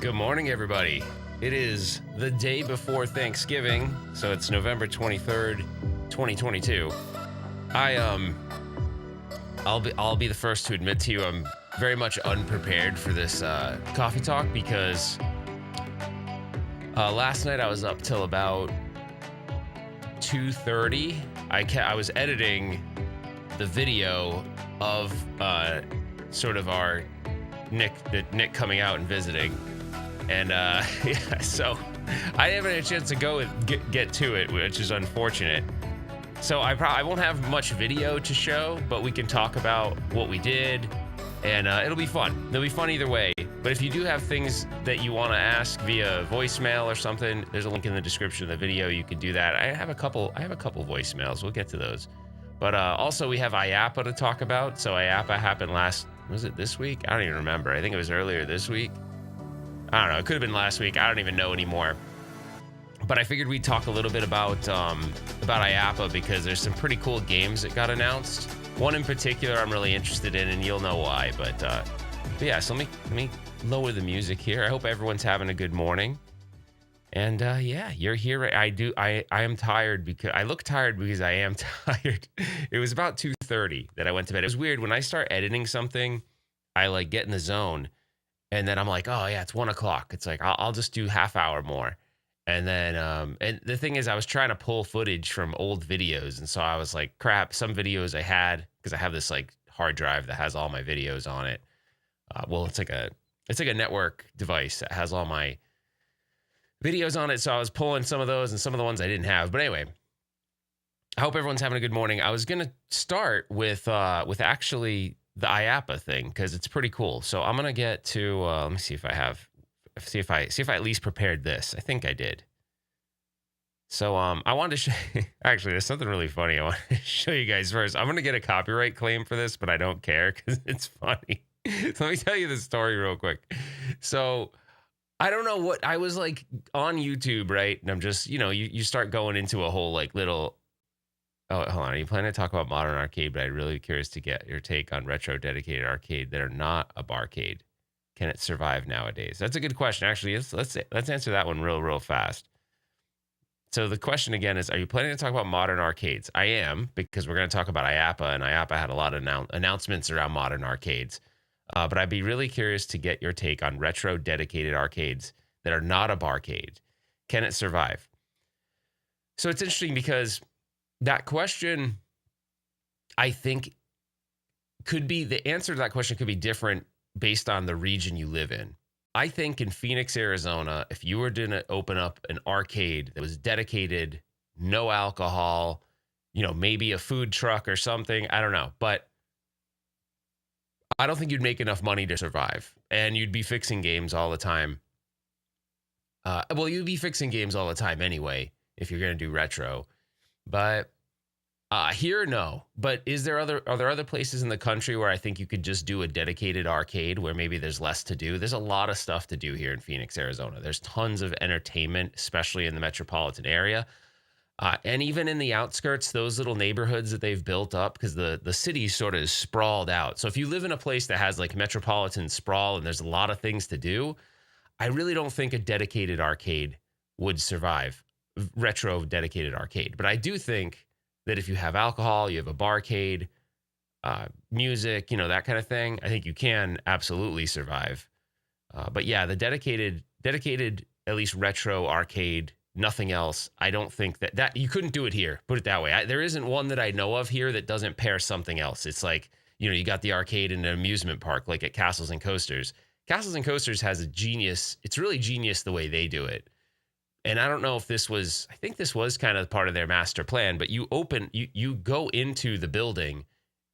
Good morning, everybody. It is the day before Thanksgiving, so it's November 23rd, 2022. I'll be the first to admit to you I'm very much unprepared for this coffee talk because last night I was up till about 2:30. I was editing the video of sort of our Nick coming out and visiting. And yeah, so I haven't had a chance to go and get to it, which is unfortunate. So I won't have much video to show, but we can talk about what we did, and it'll be fun. It'll be fun either way. But if you do have things that you want to ask via voicemail or something, there's a link in the description of the video. You can do that. I have a couple voicemails. We'll get to those. But also we have IAAPA to talk about. So IAAPA happened was it this week? I don't even remember. I think it was earlier this week. I don't know. It could have been last week. I don't even know anymore. But I figured we'd talk a little bit about IAAPA because there's some pretty cool games that got announced. One in particular I'm really interested in, and you'll know why. But yeah, so let me lower the music here. I hope everyone's having a good morning. And yeah, you're here. I am tired because I look tired because I am tired. It was about 2:30 that I went to bed. It was weird when I start editing something. I like get in the zone. And then I'm like, oh yeah, it's 1 o'clock. It's like, I'll just do half hour more. And then, and the thing is I was trying to pull footage from old videos. And so I was like, crap, some videos I had, because I have this like hard drive that has all my videos on it. Well, it's like a network device that has all my videos on it. So I was pulling some of those and some of the ones I didn't have. But anyway, I hope everyone's having a good morning. I was going to start with actually the IAAPA thing because it's pretty cool. So I'm gonna get to let me see if I at least prepared this. I think I did. So I wanted to show actually there's something really funny I want to show you guys first. I'm gonna get a copyright claim for this, but I don't care because it's funny. So let me tell you the story real quick. So I don't know what I was like on YouTube, right? And I'm just, you start going into a whole like little. Oh, hold on. Are you planning to talk about modern arcade? But I'm really curious to get your take on retro dedicated arcade that are not a barcade. Can it survive nowadays? That's a good question. Actually, let's answer that one real fast. So the question again is, are you planning to talk about modern arcades? I am, because we're going to talk about IAAPA, and IAAPA had a lot of announcements around modern arcades. But I'd be really curious to get your take on retro dedicated arcades that are not a barcade. Can it survive? So it's interesting because that question, I think, could be the answer to that question could be different based on the region you live in. I think in Phoenix, Arizona, if you were to open up an arcade that was dedicated, no alcohol, maybe a food truck or something, I don't know. But I don't think you'd make enough money to survive. And you'd be fixing games all the time. Well, you'd be fixing games all the time anyway if you're going to do retro. But here, no. But are there other places in the country where I think you could just do a dedicated arcade where maybe there's less to do? There's a lot of stuff to do here in Phoenix, Arizona. There's tons of entertainment, especially in the metropolitan area. And even in the outskirts, those little neighborhoods that they've built up, because the city sort of is sprawled out. So if you live in a place that has like metropolitan sprawl and there's a lot of things to do, I really don't think a dedicated arcade would survive. Retro dedicated arcade. But I do think that if you have alcohol, you have a barcade, music, that kind of thing, I think you can absolutely survive. But yeah, the dedicated, at least retro arcade, nothing else. I don't think that you couldn't do it here. Put it that way. There isn't one that I know of here that doesn't pair something else. It's like, you got the arcade in an amusement park, like at Castles and Coasters. Castles and Coasters has a genius. It's really genius the way they do it. And I don't know if I think this was kind of part of their master plan, but you go into the building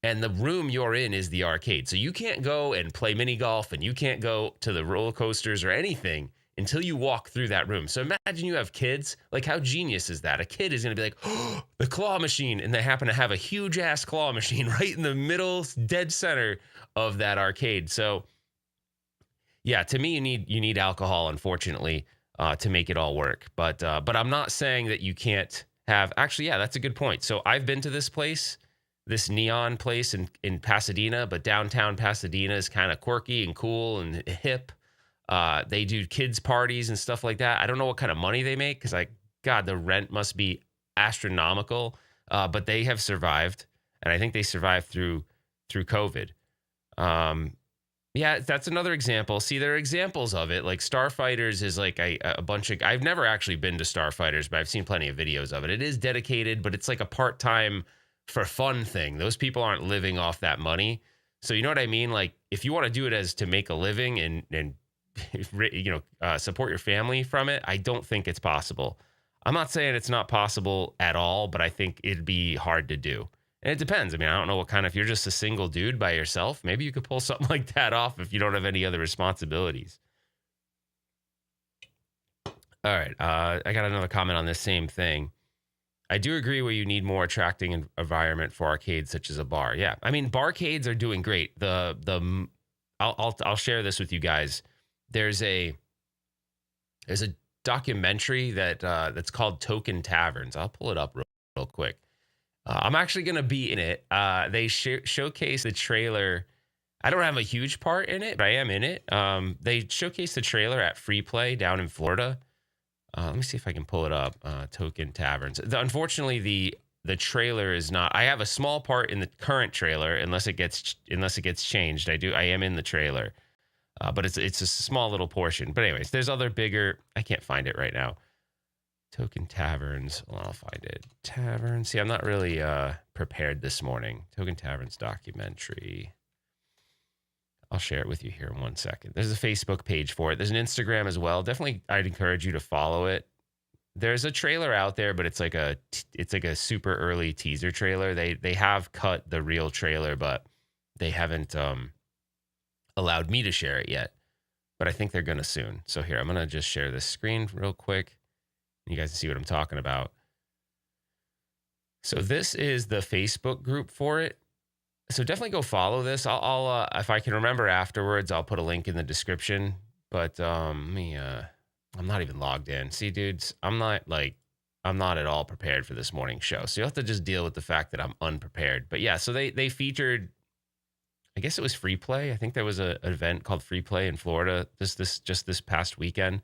and the room you're in is the arcade. So you can't go and play mini golf and you can't go to the roller coasters or anything until you walk through that room. So imagine you have kids. Like, how genius is that? A kid is going to be like, oh, the claw machine. And they happen to have a huge ass claw machine right in the middle, dead center of that arcade. So yeah, to me, you need alcohol, unfortunately, to make it all work. But I'm not saying that you can't have. Actually, yeah, that's a good point. So I've been to this place, this neon place in Pasadena, but downtown Pasadena is kind of quirky and cool and hip. They do kids parties and stuff like that. I don't know what kind of money they make, because God, the rent must be astronomical. But they have survived, and I think they survived through COVID. Yeah, that's another example. See, there are examples of it. Like Starfighters is like a bunch of. I've never actually been to Starfighters, but I've seen plenty of videos of it. It is dedicated, but it's like a part-time for fun thing. Those people aren't living off that money. So you know what I mean? Like if you want to do it as to make a living and support your family from it, I don't think it's possible. I'm not saying it's not possible at all, but I think it'd be hard to do. And it depends. I mean, I don't know what kind of, if you're just a single dude by yourself, maybe you could pull something like that off if you don't have any other responsibilities. All right. I got another comment on this same thing. I do agree where you need more attracting environment for arcades such as a bar. Yeah. I mean, barcades are doing great. I'll share this with you guys. There's a documentary that's called Token Taverns. I'll pull it up real quick. I'm actually going to be in it. They showcase the trailer. I don't have a huge part in it, but I am in it. They showcase the trailer at Free Play down in Florida. Let me see if I can pull it up. Token Taverns. Unfortunately, the trailer is not. I have a small part in the current trailer, unless it gets changed. I am in the trailer, but it's a small little portion. But anyways, there's other bigger. I can't find it right now. Token Taverns. Well, I'll find it. Taverns. See, I'm not really prepared this morning. Token Taverns documentary. I'll share it with you here in 1 second. There's a Facebook page for it. There's an Instagram as well. Definitely, I'd encourage you to follow it. There's a trailer out there, but it's like a super early teaser trailer. They have cut the real trailer, but they haven't allowed me to share it yet. But I think they're gonna soon. So here, I'm gonna just share this screen real quick. You guys can see what I'm talking about. So this is the Facebook group for it. So definitely go follow this. I'll if I can remember afterwards, I'll put a link in the description. But I'm not even logged in. See, dudes, I'm not at all prepared for this morning show. So you'll have to just deal with the fact that I'm unprepared. But yeah, so they featured, I guess it was Free Play. I think there was an event called Free Play in Florida this past weekend.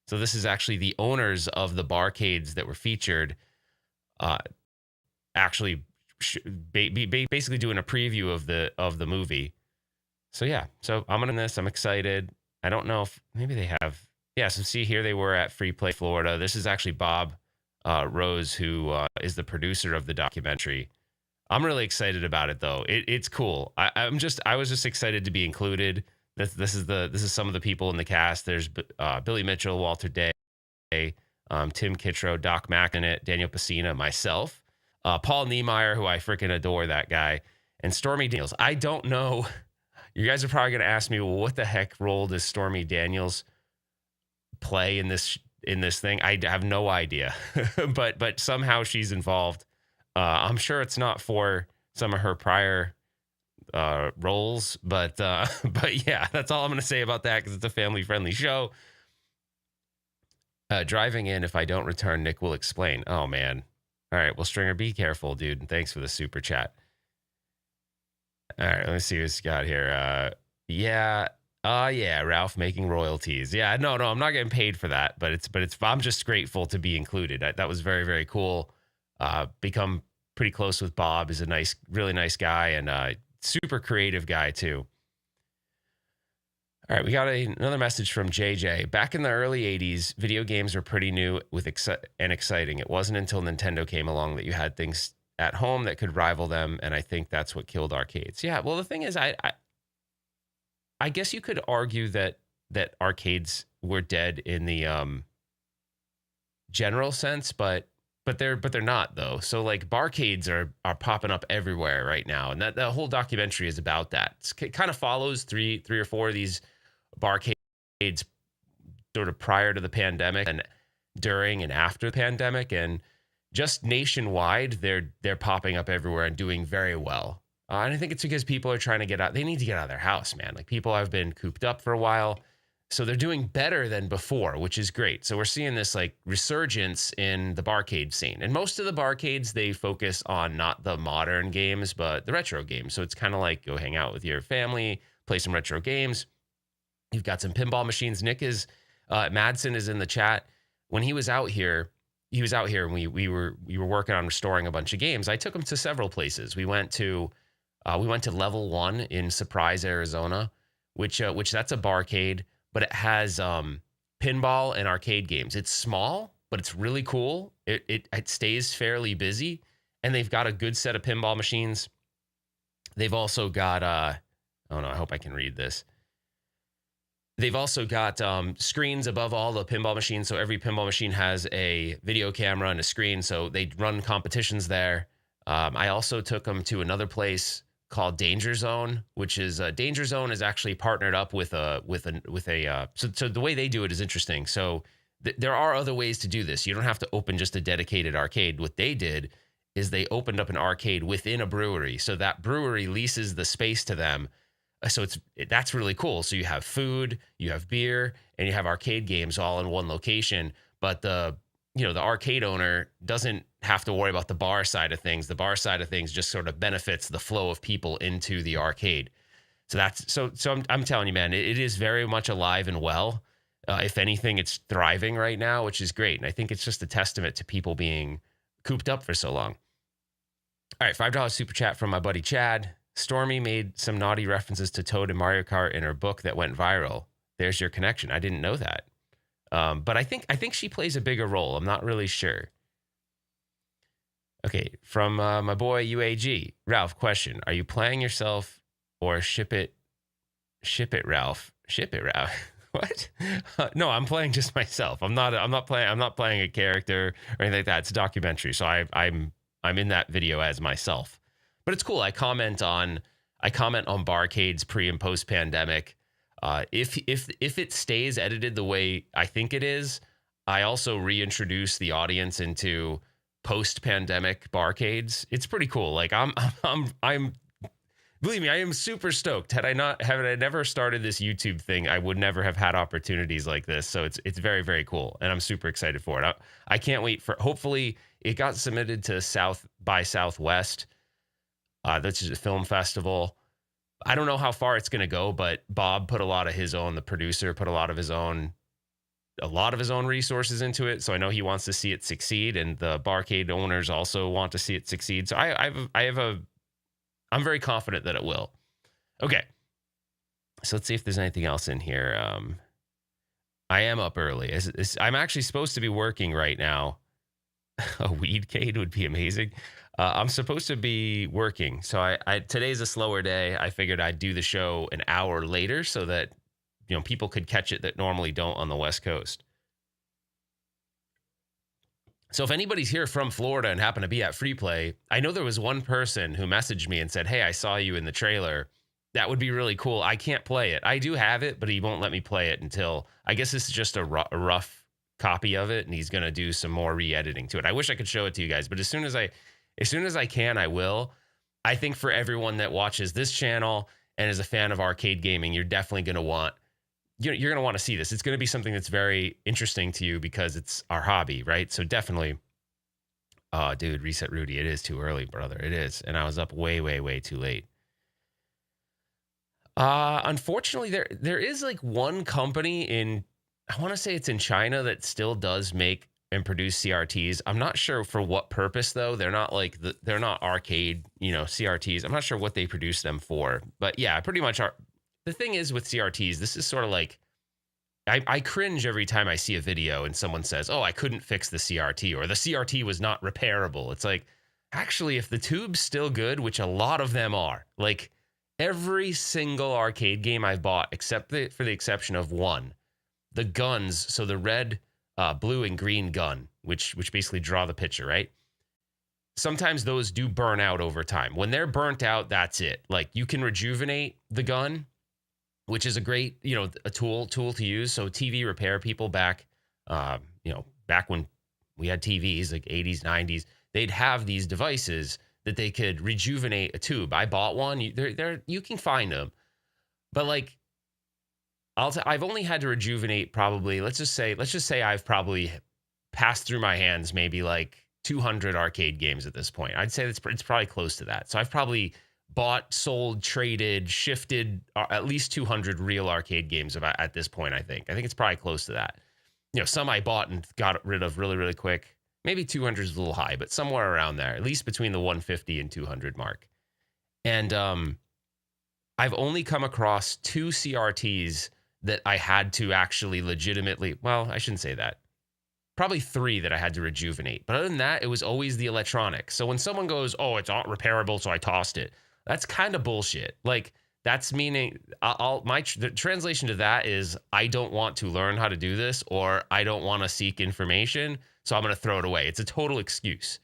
So this is actually the owners of the barcades that were featured, actually basically doing a preview of the movie. So yeah, so I'm in this. I'm excited. I don't know if maybe they have. Yeah, so see here they were at Free Play Florida. This is actually Bob Rose, who is the producer of the documentary. I'm really excited about it though. It's cool. I was just excited to be included. This is some of the people in the cast. There's Billy Mitchell, Walter Day, Tim Kittredge, Doc Mack in it, Daniel Pacina, myself, Paul Niemeyer, who I freaking adore that guy, and Stormy Daniels. I don't know. You guys are probably going to ask me, well, what the heck role does Stormy Daniels play in this thing? I have no idea, but somehow she's involved. I'm sure it's not for some of her prior roles, but yeah, that's all I'm going to say about that, because it's a family-friendly show. Driving in, if I don't return, Nick will explain. Oh, man. All right, well, Stringer, be careful, dude, and thanks for the super chat. All right, let me see what's got here. Yeah, Ralph making royalties. Yeah, no, I'm not getting paid for that, but I'm just grateful to be included. That was very, very cool. Become pretty close with Bob. Is a really nice guy, and super creative guy too. All right, we got another message from JJ. Back in the early 80s, video games were pretty new and exciting. It wasn't until Nintendo came along that you had things at home that could rival them, and I think that's what killed arcades. Yeah, well, the thing is, I guess you could argue that arcades were dead in the general sense, but they're not though. So like barcades are popping up everywhere right now, and that whole documentary is about that. It kind of follows three or four of these barcades sort of prior to the pandemic and during and after the pandemic, and just nationwide they're popping up everywhere and doing very well. And I think it's because people are trying to get out. They need to get out of their house, man. Like people have been cooped up for a while. So they're doing better than before, which is great. So we're seeing this like resurgence in the barcade scene. And most of the barcades, they focus on not the modern games, but the retro games. So it's kind of like go hang out with your family, play some retro games. You've got some pinball machines. Madsen is in the chat. When he was out here, and we were working on restoring a bunch of games. I took him to several places. We went to Level 1 in Surprise, Arizona, which that's a barcade, but it has pinball and arcade games. It's small, but it's really cool. It stays fairly busy, and they've got a good set of pinball machines. They've also got oh no, I hope I can read this. They've also got screens above all the pinball machines. So every pinball machine has a video camera and a screen. So they run competitions there. I also took them to another place called Danger Zone, which is Danger Zone is actually partnered up with a so the way they do it is interesting. So there are other ways to do this. You don't have to open just a dedicated arcade. What they did is they opened up an arcade within a brewery. So that brewery leases the space to them. So that's really cool. So you have food, you have beer, and you have arcade games all in one location. But the arcade owner doesn't have to worry about the bar side of things. The bar side of things just sort of benefits the flow of people into the arcade. So I'm telling you, man, it is very much alive and well. If anything, it's thriving right now, which is great. And I think it's just a testament to people being cooped up for so long. All right, $5 super chat from my buddy Chad. Stormy made some naughty references to Toad and Mario Kart in her book that went viral. There's your connection. I didn't know that. But I think she plays a bigger role. I'm not really sure. Okay, from my boy UAG. Ralph, question. Are you playing yourself or ship it, Ralph? Ship it, Ralph. What? No, I'm playing just myself. I'm not playing a character or anything like that. It's a documentary. So I'm in that video as myself. But it's cool. I comment on barcades pre and post pandemic. If it stays edited the way I think it is, I also reintroduce the audience into post pandemic barcades. It's pretty cool. Like I'm believe me, I am super stoked. Had I never started this YouTube thing, I would never have had opportunities like this. So it's very, very cool, and I'm super excited for it. I can't wait for. Hopefully, it got submitted to South by Southwest. That's just a film festival. I don't know how far it's going to go, but Bob put the producer put a lot of his own resources into it. So I know he wants to see it succeed, and the barcade owners also want to see it succeed. So I'm very confident that it will. Okay. So let's see if there's anything else in here. I am up early. I'm actually supposed to be working right now. A weedcade would be amazing. I'm supposed to be working. So today's a slower day. I figured I'd do the show an hour later so that, people could catch it that normally don't on the West Coast. So if anybody's here from Florida and happen to be at Free Play, I know there was one person who messaged me and said, "Hey, I saw you in the trailer. That would be really cool. I can't play it. I do have it, but he won't let me play it until, I guess this is just a rough copy of it, and he's going to do some more re-editing to it. I wish I could show it to you guys, but as soon as I can, I will. I think for everyone that watches this channel and is a fan of arcade gaming, you're definitely going to want to see this. It's going to be something that's very interesting to you because it's our hobby, right? So definitely, oh, dude, Reset Rudy, it is too early, brother. It is. And I was up way, way, way too late. Unfortunately, there is like one company I want to say it's in China that still does make and produce CRTs. I'm not sure for what purpose though. They're not they're not arcade, CRTs. I'm not sure what they produce them for, but yeah, pretty much the thing is with CRTs, this is sort of like, I cringe every time I see a video and someone says, "Oh, I couldn't fix the CRT," or "The CRT was not repairable." It's like, actually, if the tube's still good, which a lot of them are, like every single arcade game I've bought, except for the exception of one, the guns, so the red, blue, and green gun, which basically draw the picture, right? Sometimes those do burn out over time. When they're burnt out, that's it. Like you can rejuvenate the gun, which is a great, a tool to use. So TV repair people back when we had TVs, like 80s, 90s, they'd have these devices that they could rejuvenate a tube. I bought one. You can find them, but like, I've only had to rejuvenate probably, let's just say I've probably passed through my hands maybe like 200 arcade games at this point. I'd say it's probably close to that. So I've probably bought, sold, traded, shifted at least 200 real arcade games at this point. I think it's probably close to that. Some I bought and got rid of really, really quick. Maybe 200 is a little high, but somewhere around there, at least between the 150 and 200 mark. And I've only come across 2 CRTs that I had to actually legitimately, well, I shouldn't say that. Probably 3 that I had to rejuvenate. But other than that, it was always the electronics. So when someone goes, oh, it's not repairable, so I tossed it. That's kind of bullshit. Like, that's meaning the translation to that is I don't want to learn how to do this, or I don't want to seek information, so I'm going to throw it away. It's a total excuse.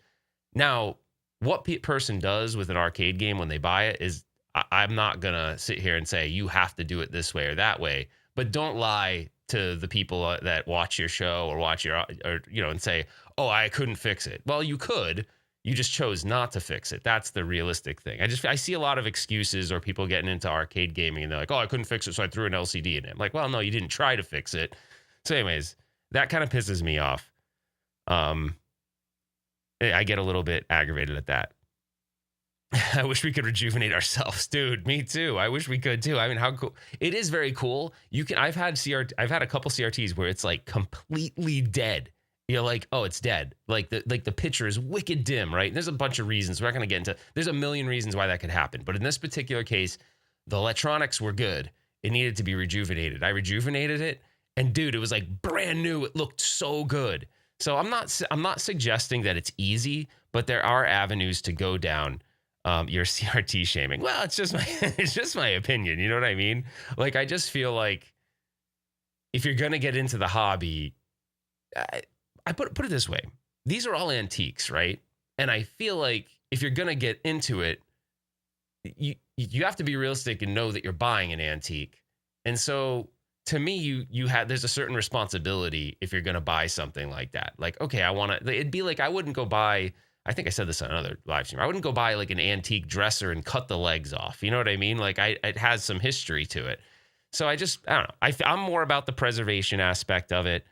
Now, what person does with an arcade game when they buy it is I'm not going to sit here and say you have to do it this way or that way, but don't lie to the people that watch your show or watch your, and say, oh, I couldn't fix it. Well, you could. You just chose not to fix it. That's the realistic thing. I see a lot of excuses or people getting into arcade gaming and they're like, oh, I couldn't fix it, so I threw an LCD in it. I'm like, well, no, you didn't try to fix it. So anyways, that kind of pisses me off. I get a little bit aggravated at that. I wish we could rejuvenate ourselves, dude. Me too. I wish we could too. I mean, how cool. It is very cool. I've had a couple CRTs where it's like completely dead. You're like, oh, it's dead. Like the picture is wicked dim, right? And there's a bunch of reasons. We're not going to get into. There's a million reasons why that could happen. But in this particular case, the electronics were good. It needed to be rejuvenated. I rejuvenated it, and dude, it was like brand new. It looked so good. So I'm not suggesting that it's easy, but there are avenues to go down. Your CRT shaming. Well, it's just my opinion. You know what I mean? Like, I just feel like if you're gonna get into the hobby, I put it this way: these are all antiques, right? And I feel like if you're gonna get into it, you have to be realistic and know that you're buying an antique. And so, to me, there's a certain responsibility if you're gonna buy something like that. Like, okay, it'd be like I wouldn't go buy. I think I said this on another live stream. I wouldn't go buy like an antique dresser and cut the legs off. You know what I mean? Like it has some history to it. So I don't know. I'm more about the preservation aspect of it.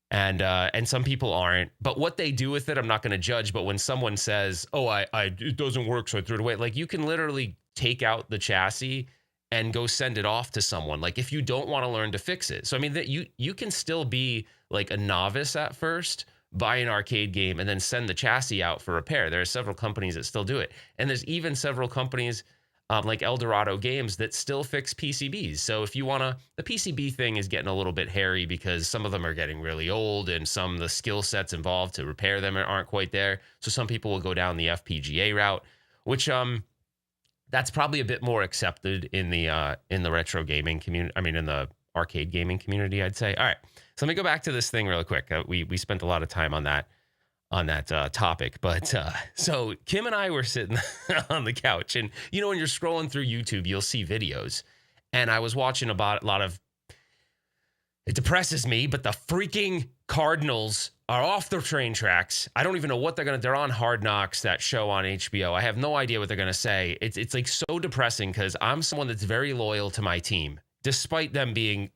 And some people aren't. But what they do with it, I'm not going to judge. But when someone says, oh, it doesn't work, so I threw it away. Like, you can literally take out the chassis and go send it off to someone. Like, if you don't want to learn to fix it. So, I mean, that you can still be like a novice at first, buy an arcade game, and then send the chassis out for repair. There are several companies that still do it. And there's even several companies like Eldorado Games that still fix PCBs. So if you the PCB thing is getting a little bit hairy because some of them are getting really old and some of the skill sets involved to repair them aren't quite there. So some people will go down the FPGA route, which that's probably a bit more accepted in the retro gaming community. I mean, in the arcade gaming community, I'd say. All right. So let me go back to this thing really quick. We spent a lot of time on that topic, but so Kim and I were sitting on the couch, and when you're scrolling through YouTube, you'll see videos, and I was watching about a lot of. It depresses me, but the freaking Cardinals are off the train tracks. I don't even know what they're on Hard Knocks, that show on HBO. I have no idea what they're gonna say. It's like so depressing because I'm someone that's very loyal to my team, despite them being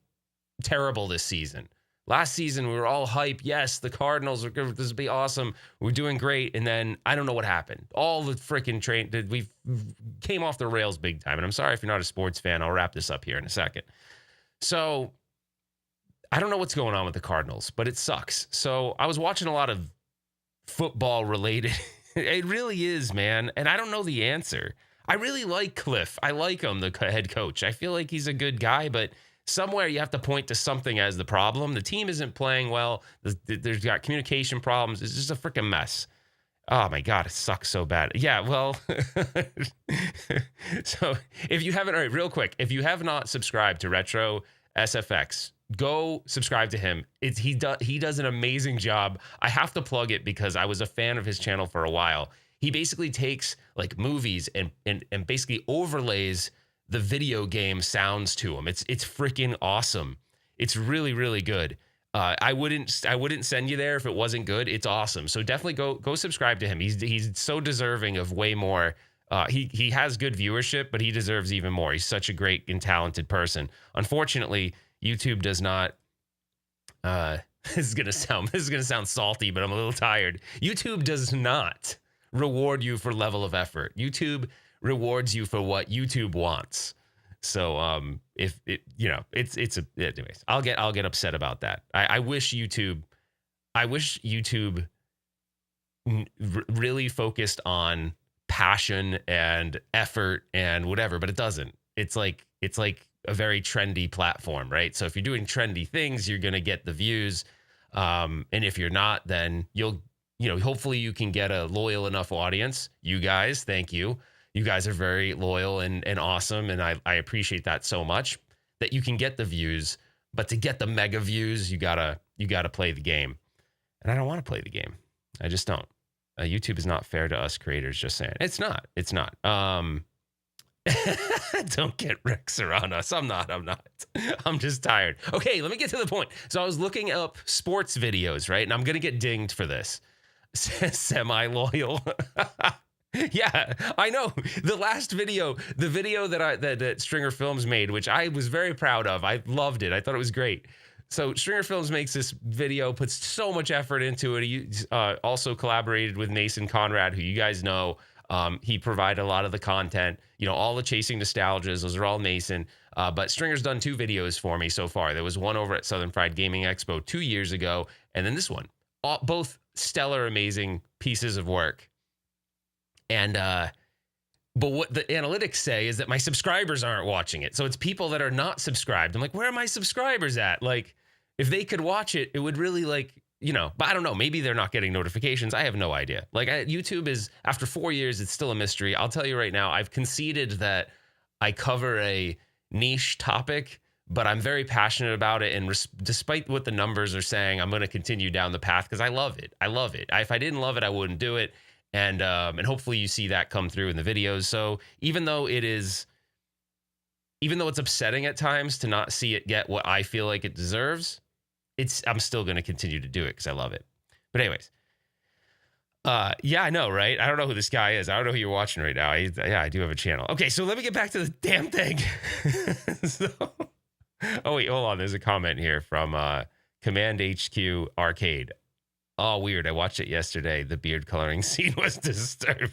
terrible this season. Last season, we were all hype. Yes, the Cardinals are good. This will be awesome. We're doing great. And then I don't know what happened. All the freaking we came off the rails big time. And I'm sorry if you're not a sports fan. I'll wrap this up here in a second. So I don't know what's going on with the Cardinals, but it sucks. So I was watching a lot of football related. It really is, man. And I don't know the answer. I really like Cliff. I like him, the head coach. I feel like he's a good guy, but somewhere you have to point to something as the problem. The team isn't playing well. There's got communication problems. It's just a freaking mess. Oh my God, it sucks so bad. Yeah, well, so if you haven't, all right, real quick, if you have not subscribed to Retro SFX, go subscribe to him. He does an amazing job. I have to plug it because I was a fan of his channel for a while. He basically takes like movies and basically overlays the video game sounds to them. It's freaking awesome. It's really, really good. I wouldn't send you there if it wasn't good. It's awesome. So definitely go subscribe to him. He's so deserving of way more. He has good viewership, but he deserves even more. He's such a great and talented person. Unfortunately, YouTube does not. This is gonna sound salty, but I'm a little tired. YouTube does not reward you for level of effort. YouTube rewards you for what YouTube wants. So if it, you know, anyways, I'll get upset about that. I wish YouTube really focused on passion and effort and whatever, but it doesn't. It's like a very trendy platform, right? So if you're doing trendy things, you're going to get the views. And if you're not, then hopefully you can get a loyal enough audience. You guys, thank you. You guys are very loyal and awesome. And I appreciate that so much, that you can get the views, but to get the mega views, you gotta play the game. And I don't want to play the game. I just don't. YouTube is not fair to us creators, just saying. It's not. Don't get Rexer on us. I'm not. I'm just tired. Okay, let me get to the point. So I was looking up sports videos, right? And I'm going to get dinged for this. Semi-loyal. Yeah, I know. The last video, the video that Stringer Films made, which I was very proud of. I loved it. I thought it was great. So Stringer Films makes this video, puts so much effort into it. He also collaborated with Mason Conrad, who you guys know. He provided a lot of the content, all the Chasing Nostalgias. Those are all Mason. But Stringer's done 2 videos for me so far. There was one over at Southern Fried Gaming Expo 2 years ago, and then this one. Both stellar, amazing pieces of work. And but what the analytics say is that my subscribers aren't watching it. So it's people that are not subscribed. I'm like, where are my subscribers at? Like, if they could watch it, it would really but I don't know. Maybe they're not getting notifications. I have no idea. YouTube is, after 4 years, it's still a mystery. I'll tell you right now, I've conceded that I cover a niche topic, but I'm very passionate about it. And despite what the numbers are saying, I'm going to continue down the path because I love it. If I didn't love it, I wouldn't do it. And hopefully you see that come through in the videos. So even though it's upsetting at times to not see it get what I feel like it deserves, I'm still going to continue to do it because I love it. But anyways, yeah, I know, right? I don't know who this guy is. I don't know who you're watching right now. I do have a channel. Okay, so let me get back to the damn thing. Oh wait, hold on. There's a comment here from Command HQ Arcade. Oh, weird. I watched it yesterday. The beard coloring scene was disturbing.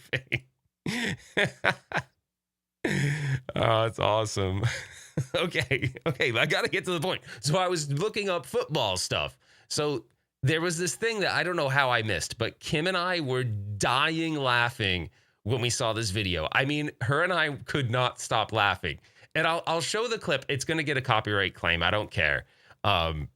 Oh, it's awesome. Okay. I got to get to the point. So I was looking up football stuff. So there was this thing that I don't know how I missed, but Kim and I were dying laughing when we saw this video. I mean, her and I could not stop laughing. And I'll show the clip. It's going to get a copyright claim. I don't care.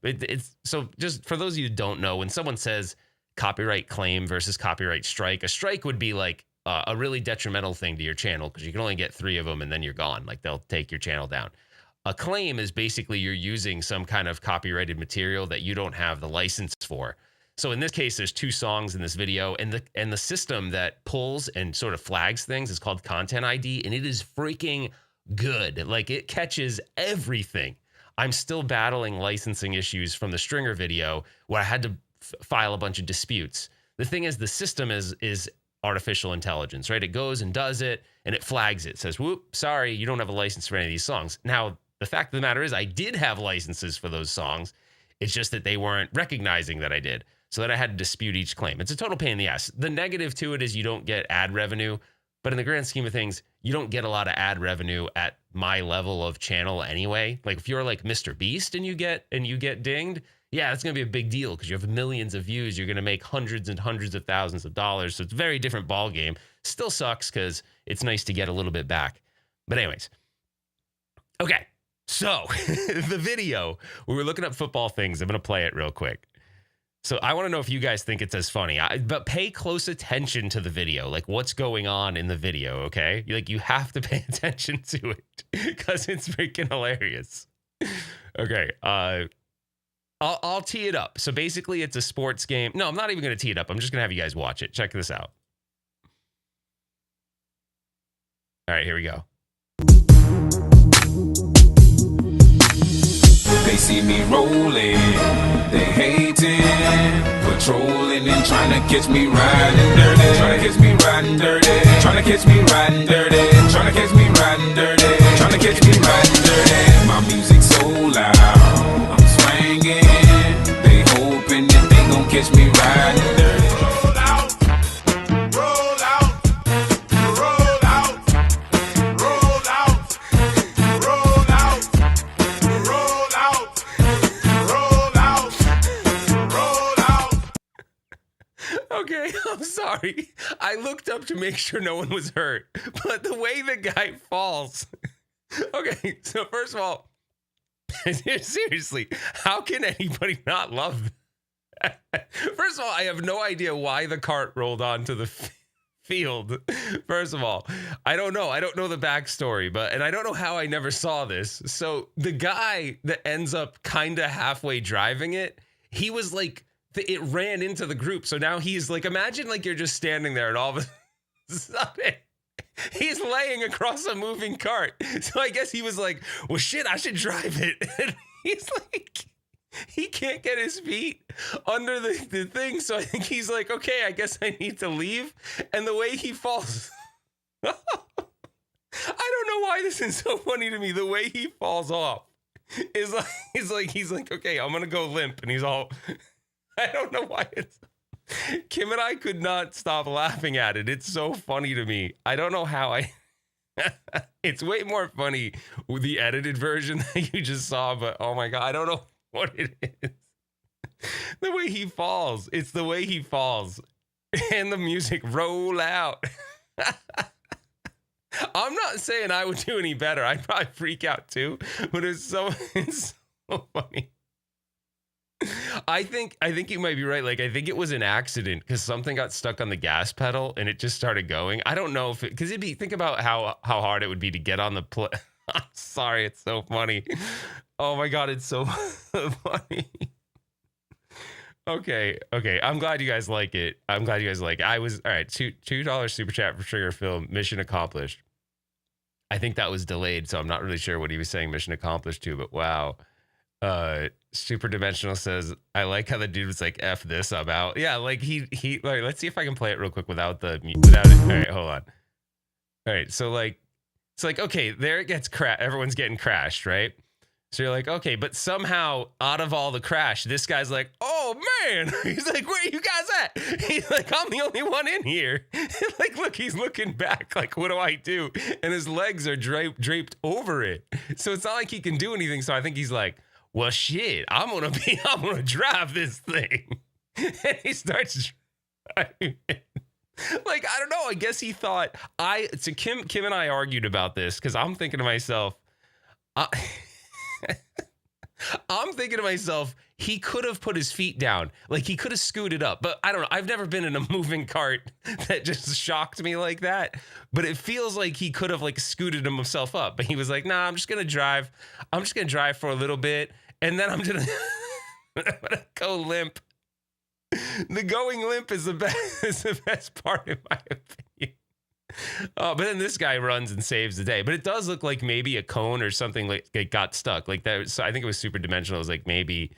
It's so just for those of you who don't know, when someone says copyright claim versus copyright strike, a strike would be like a really detrimental thing to your channel because you can only get 3 of them and then you're gone. Like they'll take your channel down. A claim is basically you're using some kind of copyrighted material that you don't have the license for. So in this case, there's 2 songs in this video, and the system that pulls and sort of flags things is called Content ID, and it is freaking good. Like it catches everything. I'm still battling licensing issues from the Stringer video where I had to file a bunch of disputes. The thing is, the system is artificial intelligence, right? It goes and does it, and it flags it. Says, whoop, sorry, you don't have a license for any of these songs. Now, the fact of the matter is I did have licenses for those songs. It's just that they weren't recognizing that I did. So then I had to dispute each claim. It's a total pain in the ass. The negative to it is you don't get ad revenue. But in the grand scheme of things, you don't get a lot of ad revenue at my level of channel anyway. Like if you're like Mr. Beast and you get dinged, yeah, that's going to be a big deal because you have millions of views. You're going to make hundreds and hundreds of thousands of dollars. So it's a very different ball game. Still sucks because it's nice to get a little bit back. But anyways, okay. So the video, we were looking up football things. I'm going to play it real quick. So I want to know if you guys think it's as funny, but pay close attention to the video, like what's going on in the video, okay? Like you have to pay attention to it because it's freaking hilarious. Okay, I'll tee it up. So basically it's a sports game. No, I'm not even going to tee it up. I'm just going to have you guys watch it. Check this out. All right, here we go. They see me rolling, they hating, patrolling and trying to catch me riding dirty, trying to catch me riding dirty, trying to catch me riding dirty, trying to catch me riding dirty, trying to catch me riding dirty. My music's so loud, I'm swinging, they hoping that they gon' catch me riding dirty. Roll out, roll out, roll out, sorry. I looked up to make sure no one was hurt, but the way the guy falls. Okay, so first of all, seriously, how can anybody not love that? First of all, I have no idea why the cart rolled onto the field. First of all, I don't know. I don't know the backstory, and I don't know how I never saw this. So the guy that ends up kind of halfway driving it, he was like, it ran into the group. So now he's like, imagine like you're just standing there and all of a sudden he's laying across a moving cart. So I guess he was like, well, shit, I should drive it. And he's like, he can't get his feet under the thing. So I think he's like, okay, I guess I need to leave. And the way he falls, I don't know why this is so funny to me. The way he falls off is like, he's like, okay, I'm going to go limp. And he's all, I don't know why Kim and I could not stop laughing at it. It's so funny to me. I don't know how it's way more funny with the edited version that you just saw, but oh my God, I don't know what it is. The way he falls. It's the way he falls. And the music roll out. I'm not saying I would do any better. I'd probably freak out too, but it's so funny. I think you might be right. Like, I think it was an accident because something got stuck on the gas pedal and it just started going. I don't know if because think about how hard it would be to get on the I'm sorry, it's so funny. Oh my God, it's so funny. Okay. I'm glad you guys like it. I was all right. $2 super chat for Trigger Film. Mission accomplished. I think that was delayed, so I'm not really sure what he was saying mission accomplished to, but wow. Super Dimensional says, I like how the dude was like, F this, I'm out. Yeah, like he like, let's see if I can play it real quick without it. All right, hold on. All right, so like, it's like, okay, there it gets everyone's getting crashed, right? So you're like, okay, but somehow out of all the crash, this guy's like, oh man, he's like, where you guys at? He's like, I'm the only one in here. Like, look, he's looking back, like, what do I do? And his legs are draped over it. So it's not like he can do anything. So I think he's like, well, shit, I'm gonna drive this thing. And he starts driving. Like, I don't know. I guess he thought Kim and I argued about this because I'm thinking to myself, he could have put his feet down. Like, he could have scooted up. But I don't know. I've never been in a moving cart that just shocked me like that. But it feels like he could have, like, scooted himself up. But he was like, nah, I'm just going to drive. I'm just going to drive for a little bit. And then I'm going to go limp. The going limp is the best part, in my opinion. But then this guy runs and saves the day. But it does look like maybe a cone or something like it got stuck. Like that. So I think it was Super Dimensional. It was like maybe,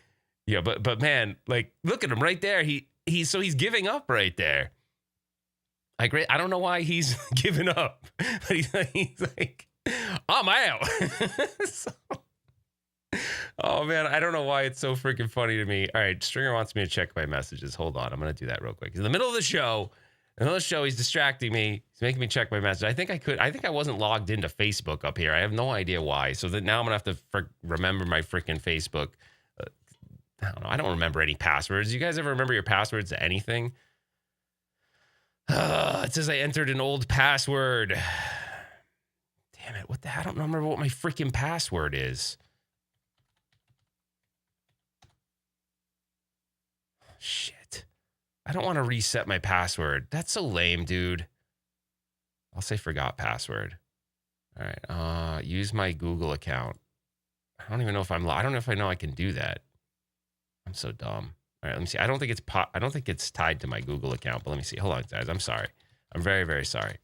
yeah. But man, like look at him right there. He's giving up right there. I don't know why he's giving up, but he's like, I'm out. So, oh man, I don't know why it's so freaking funny to me. All right, Stringer wants me to check my messages. Hold on, I'm gonna do that real quick. In the middle of the show. He's distracting me. He's making me check my message. I think I wasn't logged into Facebook up here. I have no idea why. So that now I'm going to have to remember my freaking Facebook. I don't know. I don't remember any passwords. You guys ever remember your passwords to anything? It says I entered an old password. Damn it. What the hell? I don't remember what my freaking password is. Shit. I don't want to reset my password. That's so lame, dude. I'll say forgot password. All right. Use my Google account. I don't even know if I don't know if I know I can do that. I'm so dumb. All right, let me see. I don't think it's tied to my Google account, but let me see. Hold on, guys. I'm sorry. I'm very, very sorry.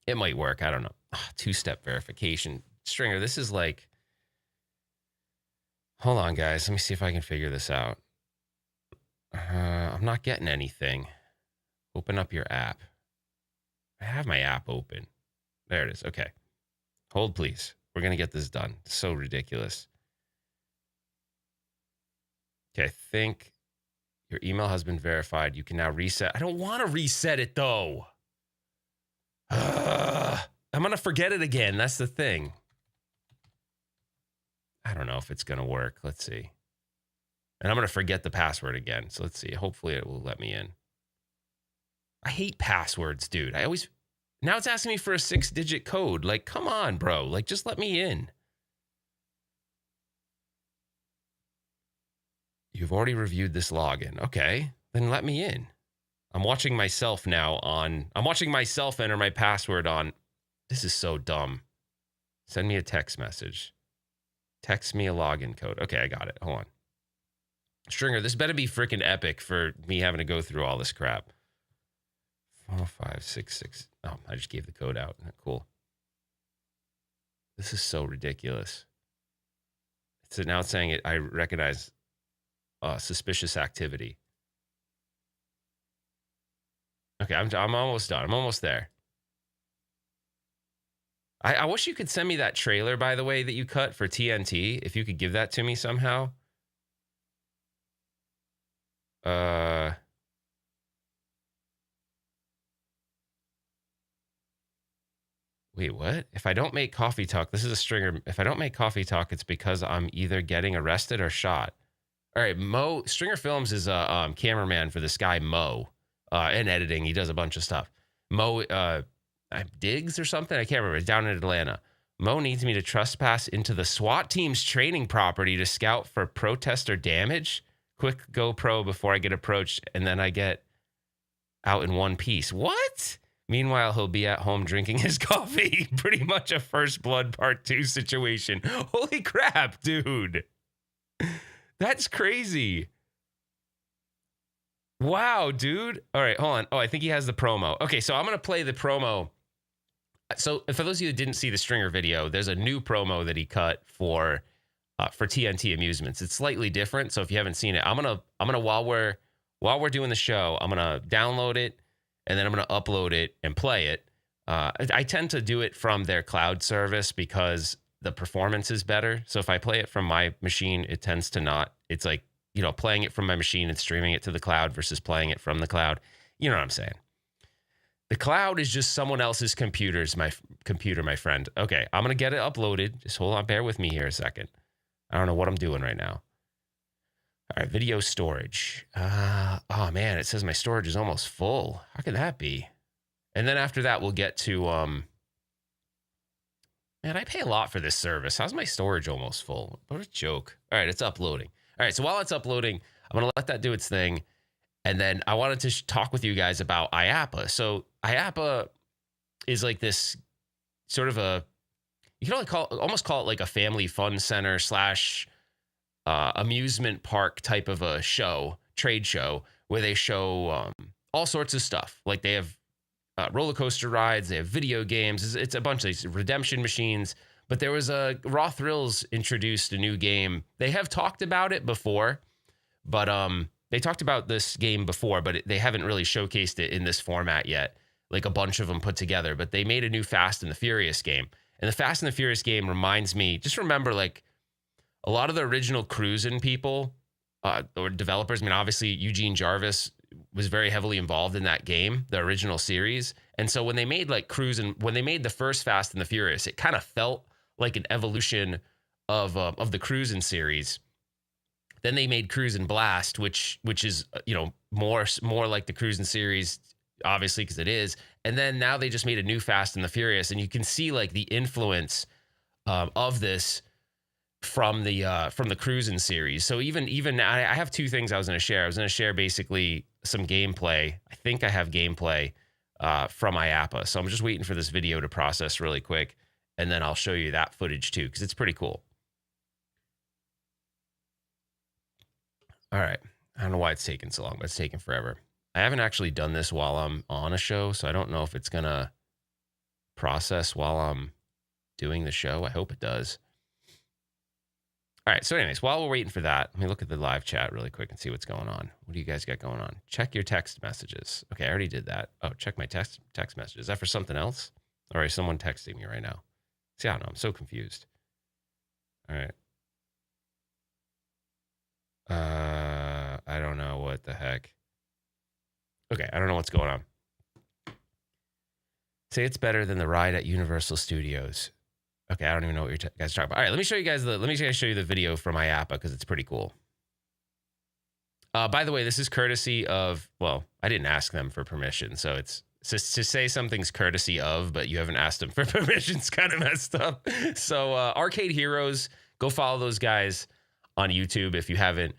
It might work. I don't know. Two-step verification. Stringer, this is like... Hold on, guys. Let me see if I can figure this out. I'm not getting anything. Open up your app. I have my app open. There it is. Okay. Hold, please. We're going to get this done. It's so ridiculous. Okay, I think your email has been verified. You can now reset. I don't want to reset it, though. I'm going to forget it again. That's the thing. I don't know if it's going to work. Let's see. And I'm going to forget the password again. So let's see. Hopefully it will let me in. I hate passwords, dude. Now it's asking me for a 6-digit code. Like, come on, bro. Like, just let me in. You've already reviewed this login. Okay, then let me in. I'm watching myself enter my password on. This is so dumb. Send me a text message. Text me a login code. Okay, I got it. Hold on. Stringer, this better be freaking epic for me having to go through all this crap. 4566. Oh, I just gave the code out. Cool. This is so ridiculous. So now it's saying I recognize suspicious activity. Okay, I'm almost done. I'm almost there. I wish you could send me that trailer, by the way, that you cut for TNT. If you could give that to me somehow. Wait, what? If I don't make coffee talk, this is a stringer. If I don't make coffee talk, it's because I'm either getting arrested or shot. All right, Mo, Stringer Films is a cameraman for this guy, Mo, and editing. He does a bunch of stuff. Mo Diggs or something? I can't remember. It's down in Atlanta. Mo needs me to trespass into the SWAT team's training property to scout for protester damage. Quick GoPro before I get approached, and then I get out in one piece. What? Meanwhile, he'll be at home drinking his coffee. Pretty much a First Blood Part 2 situation. Holy crap, dude. That's crazy. Wow, dude. All right, hold on. Oh, I think he has the promo. Okay, so I'm going to play the promo. So for those of you who didn't see the Stringer video, there's a new promo that he cut for TNT Amusements. It's slightly different, so if you haven't seen it, I'm gonna while we're doing the show, I'm gonna download it and then I'm gonna upload it and play it. I tend to do it from their cloud service because the performance is better. So if I play it from my machine, it tends to not. It's like, you know, playing it from my machine and streaming it to the cloud versus playing it from the cloud. You know what I'm saying? The cloud is just someone else's computer, my friend. Okay, I'm gonna get it uploaded. Just hold on, bear with me here a second. I don't know what I'm doing right now. All right, video storage. Oh man, it says my storage is almost full. How could that be? And then after that, we'll get to man, I pay a lot for this service. How's my storage almost full? What a joke. All right, it's uploading. All right, so while it's uploading, I'm gonna let that do its thing. And then I wanted to talk with you guys about IAAPA. So IAAPA is like this sort of you can almost call it like a family fun center / amusement park type of a trade show, where they show all sorts of stuff. Like they have roller coaster rides, they have video games. It's a bunch of these redemption machines. But there was Raw Thrills introduced a new game. They have talked about it before, but they talked about this game before, but they haven't really showcased it in this format yet, like a bunch of them put together. But they made a new Fast and the Furious game. And the Fast and the Furious game reminds me, just remember, like, a lot of the original Cruisin' people or developers, I mean, obviously, Eugene Jarvis was very heavily involved in that game, the original series. And so when they made, like, when they made the first Fast and the Furious, it kind of felt like an evolution of the Cruisin' series. Then they made Cruisin' Blast, which is, you know, more like the Cruisin' series, obviously, because it is. And then now they just made a new Fast and the Furious, and you can see like the influence of this from the Cruisin' series. So even I have two things I was going to share. I was going to share basically some gameplay. I think I have gameplay from IAAPA. So I'm just waiting for this video to process really quick, and then I'll show you that footage too, because it's pretty cool. All right. I don't know why it's taking so long, but it's taking forever. I haven't actually done this while I'm on a show, so I don't know if it's going to process while I'm doing the show. I hope it does. All right. So anyways, while we're waiting for that, let me look at the live chat really quick and see what's going on. What do you guys got going on? Check your text messages. Okay. I already did that. Oh, check my text messages. Is that for something else? Or is someone texting me right now? See, I don't know. I'm so confused. All right. I don't know what the heck. Okay, I don't know what's going on. Say it's better than the ride at Universal Studios. Okay, I don't even know what you guys are talking about. All right, let me show you the video from IAAPA because it's pretty cool. By the way, this is courtesy of, well, I didn't ask them for permission, so it's to say something's courtesy of, but you haven't asked them for permission is kind of messed up. So Arcade Heroes, go follow those guys on YouTube if you haven't.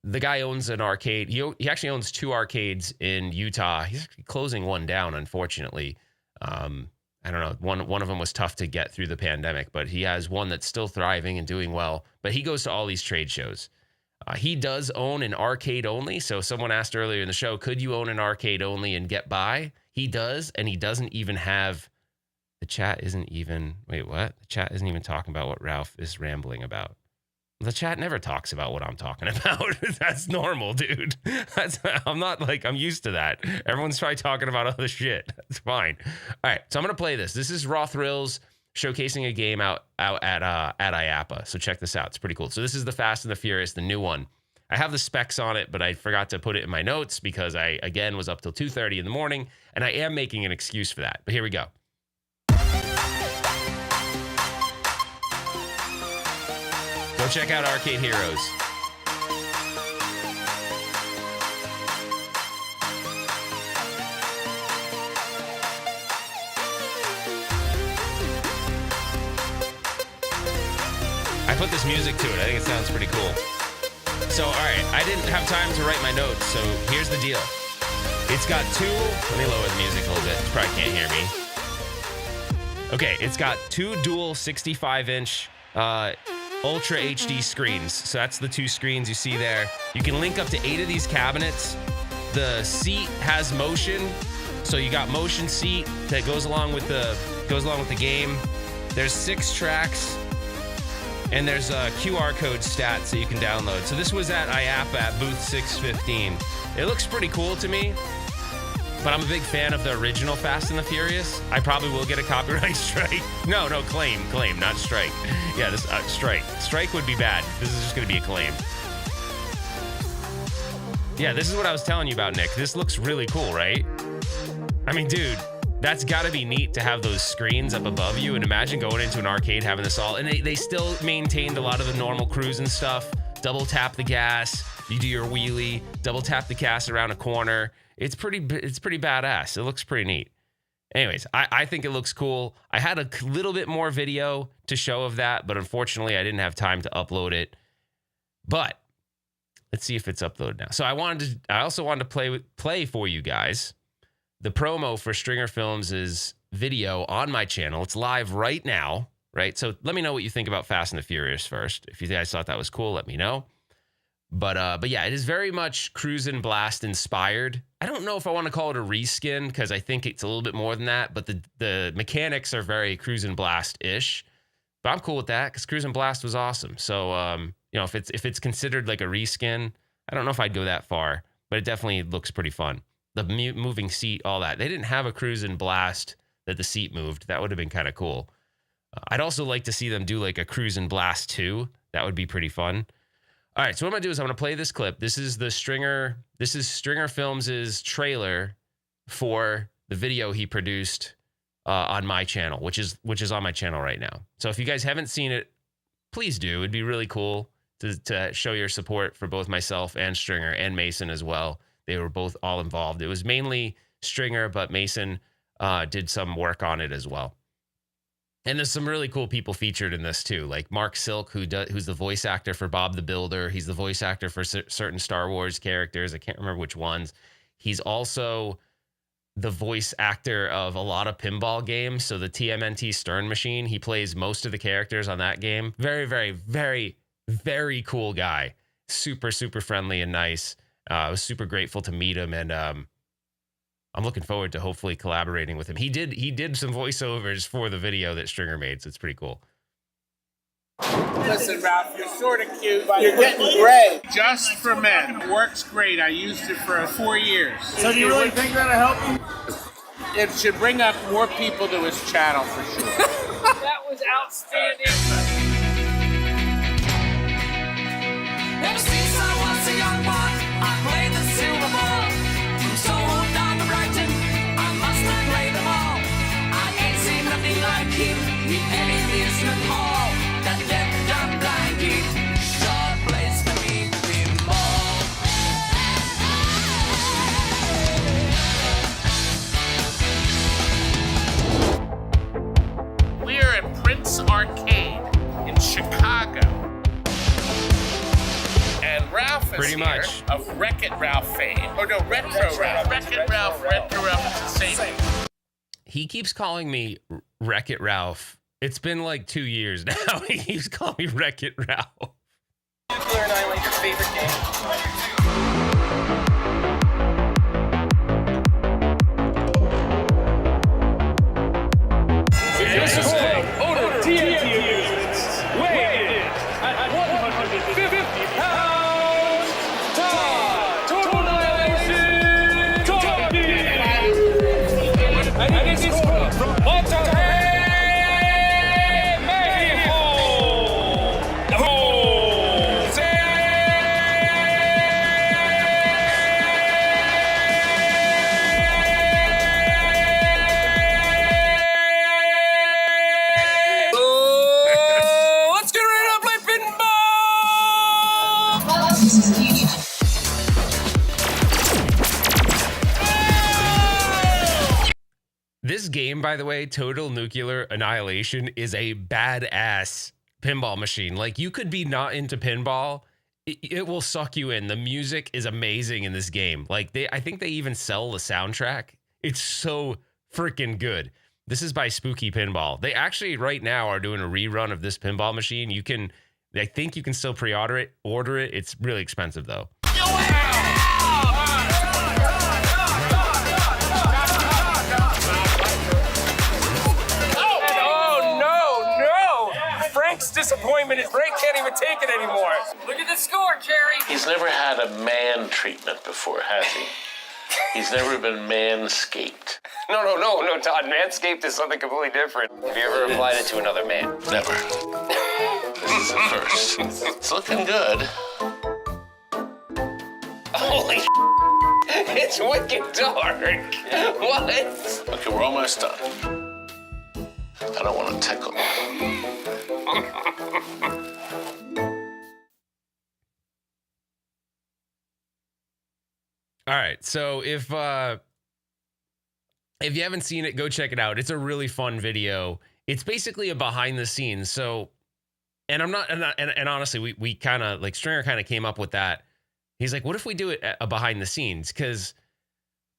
The guy owns an arcade. He actually owns 2 arcades in Utah. He's closing one down, unfortunately. I don't know. One of them was tough to get through the pandemic, but he has one that's still thriving and doing well. But he goes to all these trade shows. He does own an arcade only. So someone asked earlier in the show, could you own an arcade only and get by? He does, and he doesn't even have. The chat isn't even. Wait, what? The chat isn't even talking about what Ralph is rambling about. The chat never talks about what I'm talking about. That's normal, dude. I'm used to that. Everyone's probably talking about other shit. That's fine. All right, so I'm going to play this. This is Raw Thrills showcasing a game out at IAAPA. So check this out. It's pretty cool. So this is the Fast and the Furious, the new one. I have the specs on it, but I forgot to put it in my notes because I, again, was up till 2:30 in the morning, and I am making an excuse for that. But here we go. Go check out Arcade Heroes. I put this music to it. I think it sounds pretty cool. So, all right, I didn't have time to write my notes, so here's the deal. It's got 2, let me lower the music a little bit. You probably can't hear me. Okay, it's got 2 dual 65-inch Ultra HD screens. So that's the 2 screens you see there. You can link up to 8 of these cabinets. The seat has motion, so you got motion seat that goes along with the game. There's 6 tracks, and there's a QR code stats that you can download. So this was at IAAPA at booth 615. It looks pretty cool to me, but I'm a big fan of the original Fast and the Furious. I probably will get a copyright strike. No, claim, not strike. Yeah, this strike. Strike would be bad. This is just going to be a claim. Yeah, this is what I was telling you about, Nick. This looks really cool, right? I mean, dude, that's got to be neat to have those screens up above you. And imagine going into an arcade having this all. And they still maintained a lot of the normal cruise and stuff. Double tap the gas. You do your wheelie. Double tap the gas around a corner. It's pretty badass. It looks pretty neat. Anyways, I think it looks cool. I had a little bit more video to show of that, but unfortunately I didn't have time to upload it. But let's see if it's uploaded now. So I also wanted to play for you guys the promo for Stringer Films' video on my channel. It's live right now, right? So let me know what you think about Fast and the Furious first. If you guys thought that was cool, let me know. But yeah, it is very much Cruise and Blast inspired. I don't know if I want to call it a reskin because I think it's a little bit more than that. But the mechanics are very Cruise and Blast-ish. But I'm cool with that because Cruise and Blast was awesome. So if it's considered like a reskin, I don't know if I'd go that far. But it definitely looks pretty fun. The moving seat, all that. They didn't have a Cruise and Blast that the seat moved. That would have been kind of cool. I'd also like to see them do like a Cruise and Blast 2. That would be pretty fun. All right, so what I'm going to do is I'm going to play this clip. This is Stringer Films' trailer for the video he produced on my channel, which is on my channel right now. So if you guys haven't seen it, please do. It'd be really cool to show your support for both myself and Stringer and Mason as well. They were both all involved. It was mainly Stringer, but Mason did some work on it as well. And there's some really cool people featured in this too, like Mark Silk, who's the voice actor for Bob the Builder. He's the voice actor for certain Star Wars characters. I can't remember which ones. He's also the voice actor of a lot of pinball games. So the TMNT Stern Machine, he plays most of the characters on that game. Very, very, very, very cool guy. Super, super friendly and nice. I was super grateful to meet him, and I'm looking forward to hopefully collaborating with him. He did some voiceovers for the video that Stringer made, so it's pretty cool. Listen, Ralph, you're sort of cute, but you're getting gray. Just for Men. Works great. I used it for 4 years. So do you really think that'll help you? It should bring up more people to his channel for sure. That was outstanding. Ever since I was a young boy, I played the silver ball. From Soho down to Brighton, I must have played them all. I ain't seen nothing like him in any amusement hall. That deaf, dumb, blind kid, sure place to meet him all. arcade in Chicago. And Ralph is Pretty here much. of Wreck-It Ralph fame. Oh no, Retro Ralph. Wreck-It Ralph, Retro Ralph, it's the same. He keeps calling me Wreck-It Ralph. It's been like 2 years now. He keeps calling me Wreck-It Ralph. Nuclear Annihilation, favorite game. This is Order of TNT units. Weighted at 150 pounds. Total annihilation. And it is from Monterey, Mexico. Let's get ready to play pinball! This game, by the way, Total Nuclear Annihilation, is a badass pinball machine. Like, you could be not into pinball. It will suck you in. The music is amazing in this game. Like, I think they even sell the soundtrack. It's so freaking good. This is by Spooky Pinball. They actually right now are doing a rerun of this pinball machine. I think you can still pre-order it. It's really expensive though. Frank's disappointment is Frank can't even take it anymore. Look at the score, Jerry. He's never had a man treatment before, has he? He's never been manscaped. No, Todd. Manscaped is something completely different. Have you ever applied it to another man? Never. This is the first. It's looking good. Holy it's wicked dark. What? Okay, we're almost done. I don't want to tickle. All right, so if you haven't seen it, go check it out. It's a really fun video. It's basically a behind the scenes. So, and honestly, we kind of like Stringer kind of came up with that. He's like, what if we do it a behind the scenes? Because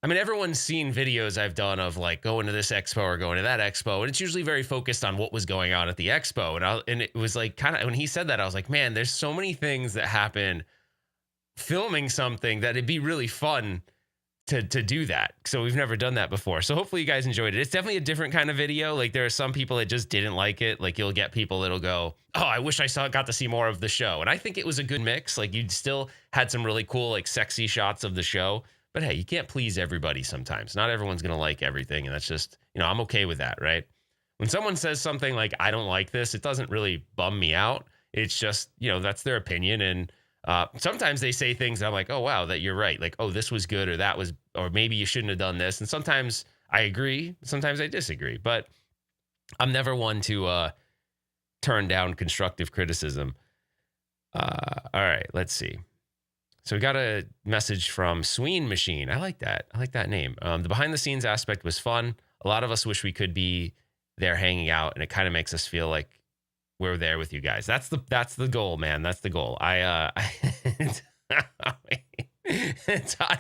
I mean, everyone's seen videos I've done of like going to this expo or going to that expo, and it's usually very focused on what was going on at the expo. And it was like kind of when he said that, I was like, man, there's so many things that happen filming something that it'd be really fun to do that. So we've never done that before. So hopefully you guys enjoyed it. It's definitely a different kind of video. Like there are some people that just didn't like it. Like you'll get people that'll go, oh, I wish I got to see more of the show. And I think it was a good mix. Like you still had some really cool, like sexy shots of the show. But hey, you can't please everybody sometimes. Not everyone's going to like everything. And that's just, I'm okay with that, right? When someone says something like, I don't like this, it doesn't really bum me out. It's just, that's their opinion. And sometimes they say things that I'm like, oh, wow, that you're right. Like, oh, this was good or maybe you shouldn't have done this. And sometimes I agree. Sometimes I disagree. But I'm never one to turn down constructive criticism. All right, let's see. So we got a message from Sween Machine. I like that. I like that name. The behind the scenes aspect was fun. A lot of us wish we could be there hanging out, and it kind of makes us feel like we're there with you guys. That's the goal, man. That's the goal. Todd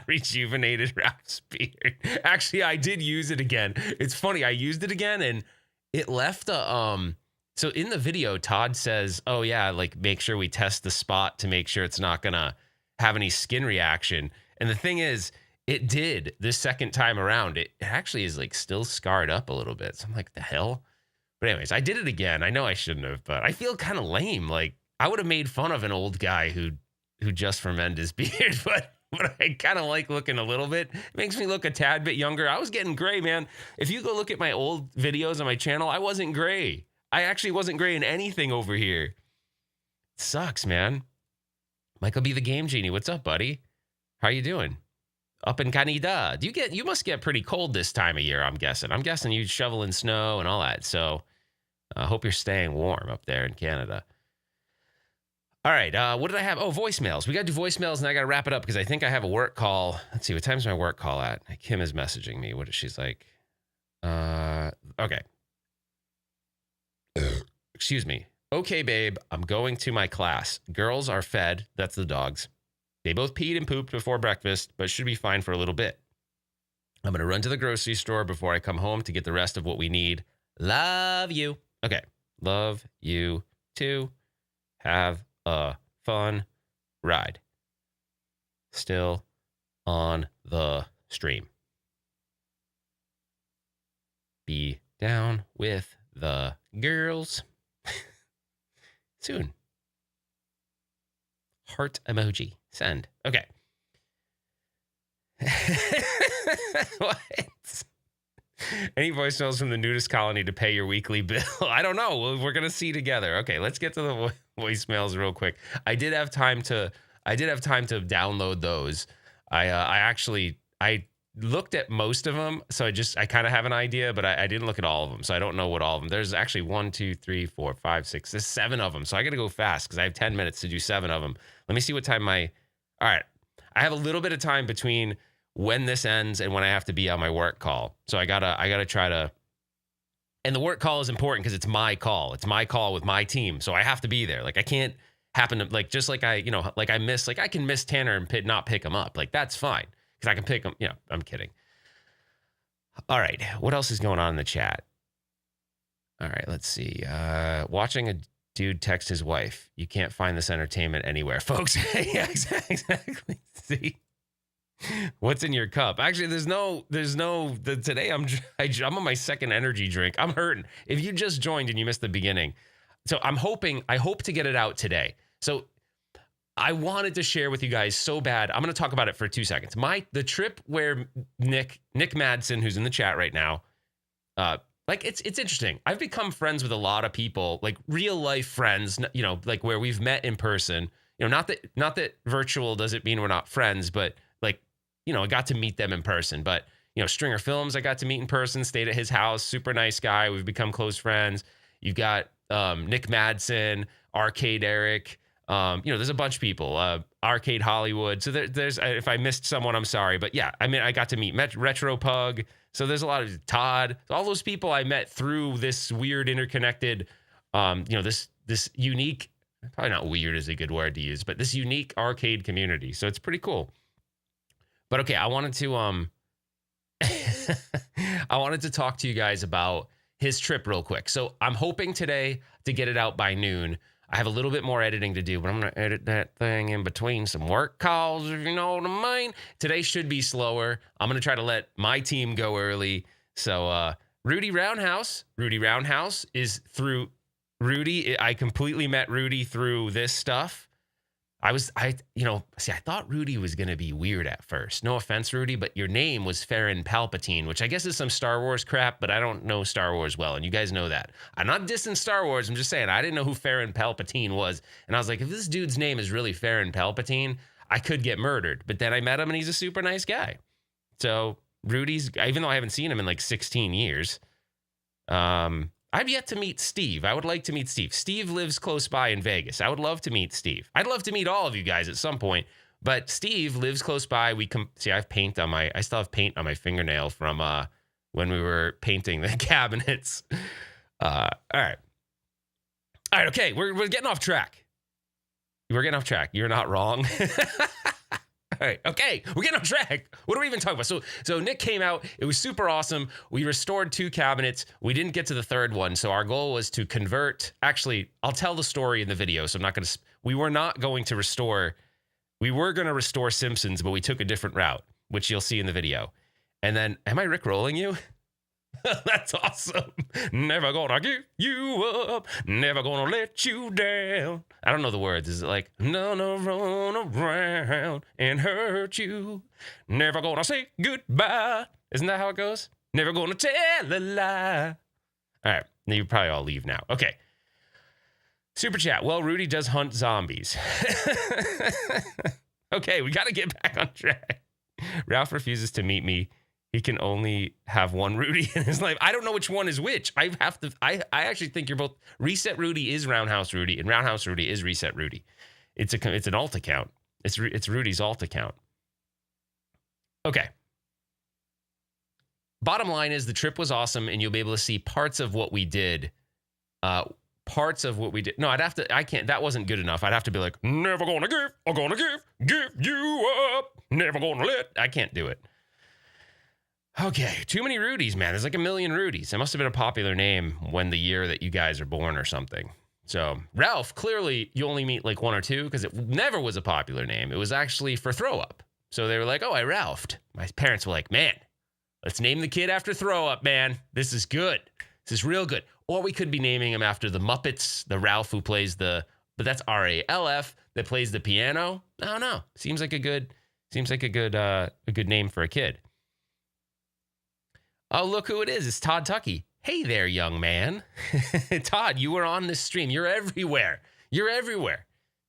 rejuvenated Ralph's beard. Actually, I did use it again. It's funny. I used it again, and it left a So in the video, Todd says, "Oh yeah, like make sure we test the spot to make sure it's not gonna have any skin reaction." And the thing is, it did this second time around. It actually is like still scarred up a little bit. So I'm like, the hell? But anyways, I did it again. I know I shouldn't have, but I feel kind of lame. Like I would have made fun of an old guy who just fermented his beard, but I kind of like looking a little bit. It makes me look a tad bit younger. I was getting gray, man. If you go look at my old videos on my channel, I wasn't gray. I actually wasn't gray in anything over here. It sucks, man. Michael B. the Game Genie. What's up, buddy? How you doing? Up in Canada. You must get pretty cold this time of year, I'm guessing. I'm guessing you shoveling snow and all that. So I hope you're staying warm up there in Canada. All right. What did I have? Oh, voicemails. We got to do voicemails, and I got to wrap it up because I think I have a work call. Let's see. What time's my work call at? Kim is messaging me. What is she's like? Okay. excuse me. Okay, babe, I'm going to my class. Girls are fed. That's the dogs. They both peed and pooped before breakfast, but should be fine for a little bit. I'm going to run to the grocery store before I come home to get the rest of what we need. Love you. Okay. Love you too. Have a fun ride. Still on the stream. Be down with the girls. Soon. Heart emoji. Send. Okay. What? Any voicemails from the nudist colony to pay your weekly bill? I don't know. We're going to see together. Okay, let's get to the voicemails real quick. I did have time to download those. I looked at most of them, so I kind of have an idea, but I didn't look at all of them, so I don't know what all of them. There's actually 1, 2, 3, 4, 5, 6, there's 7 of them, so I got to go fast because I have 10 minutes to do 7 of them. Let me see what time all right, I have a little bit of time between when this ends and when I have to be on my work call, so I gotta try to. And the work call is important because it's my call. It's my call with my team, so I have to be there. Like I can't happen to just like I can miss Tanner and not pick him up. Like that's fine. Because I can pick them. I'm kidding. All right. What else is going on in the chat? All right. Let's see. Watching a dude text his wife. You can't find this entertainment anywhere, folks. Yeah, exactly. See? What's in your cup? Actually, today I'm on my second energy drink. I'm hurting. If you just joined and you missed the beginning. So I hope to get it out today. So I wanted to share with you guys so bad. I'm going to talk about it for 2 seconds. The trip where Nick Madsen, who's in the chat right now, it's interesting. I've become friends with a lot of people, like real life friends, like where we've met in person. Not that virtual doesn't mean we're not friends, but I got to meet them in person. But Stringer Films, I got to meet in person, stayed at his house, super nice guy. We've become close friends. You've got Nick Madsen, Arcade Eric. There's a bunch of people, Arcade Hollywood. So there's, if I missed someone, I'm sorry. But yeah, I got to meet Retro Pug. So there's a lot of Todd, all those people I met through this weird interconnected, this unique, probably not weird is a good word to use, but this unique arcade community. So it's pretty cool. But okay, I wanted to talk to you guys about his trip real quick. So I'm hoping today to get it out by noon. I have a little bit more editing to do, but I'm going to edit that thing in between some work calls, if you know what I mean. Today should be slower. I'm going to try to let my team go early. So Rudy Roundhouse is through Rudy. I completely met Rudy through this stuff. I thought Rudy was going to be weird at first. No offense, Rudy, but your name was Farron Palpatine, which I guess is some Star Wars crap, but I don't know Star Wars well, and you guys know that. I'm not dissing Star Wars. I'm just saying I didn't know who Farron Palpatine was, and I was like, if this dude's name is really Farron Palpatine, I could get murdered. But then I met him, and he's a super nice guy. So Rudy's, even though I haven't seen him in like 16 years, I've yet to meet Steve. I would like to meet Steve. Steve lives close by in Vegas. I would love to meet Steve. I'd love to meet all of you guys at some point, but Steve lives close by. I have paint on I still have paint on my fingernail from when we were painting the cabinets. All right. Okay. We're getting off track. You're not wrong. All right. Okay. We're getting off track. What are we even talking about? So Nick came out. It was super awesome. We restored 2 cabinets. We didn't get to the third one. So our goal was to convert. Actually, I'll tell the story in the video. So we were going to restore Simpsons, but we took a different route, which you'll see in the video. And then, am I Rickrolling you? That's awesome. Never gonna give you up. Never gonna let you down. I don't know the words. Is it like, no, run around and hurt you. Never gonna say goodbye. Isn't that how it goes? Never gonna tell a lie. All right. You probably all leave now. Okay. Super chat. Well, Rudy does hunt zombies. Okay. We got to get back on track. Ralph refuses to meet me. He can only have one Rudy in his life. I don't know which one is which. I actually think you're both. Reset Rudy is Roundhouse Rudy, and Roundhouse Rudy is Reset Rudy. It's an alt account. It's Rudy's alt account. Okay. Bottom line is the trip was awesome, and you'll be able to see parts of what we did. parts of what we did. No, I can't. That wasn't good enough. I'd have to be like, never gonna give you up. Never gonna let. I can't do it. Okay, too many Rudies, man. There's like a million Rudies. It must have been a popular name when the year that you guys are born or something. So Ralph, clearly you only meet like one or two because it never was a popular name. It was actually for throw up. So they were like, oh, I Ralphed. My parents were like, man, let's name the kid after throw up, man. This is good. This is real good. Or we could be naming him after the Muppets, the Ralph who plays but that's RALF that plays the piano. I don't know. Seems like a good name for a kid. Oh, look who it is. It's Todd Tuckey. Hey there, young man. Todd, you were on this stream. You're everywhere.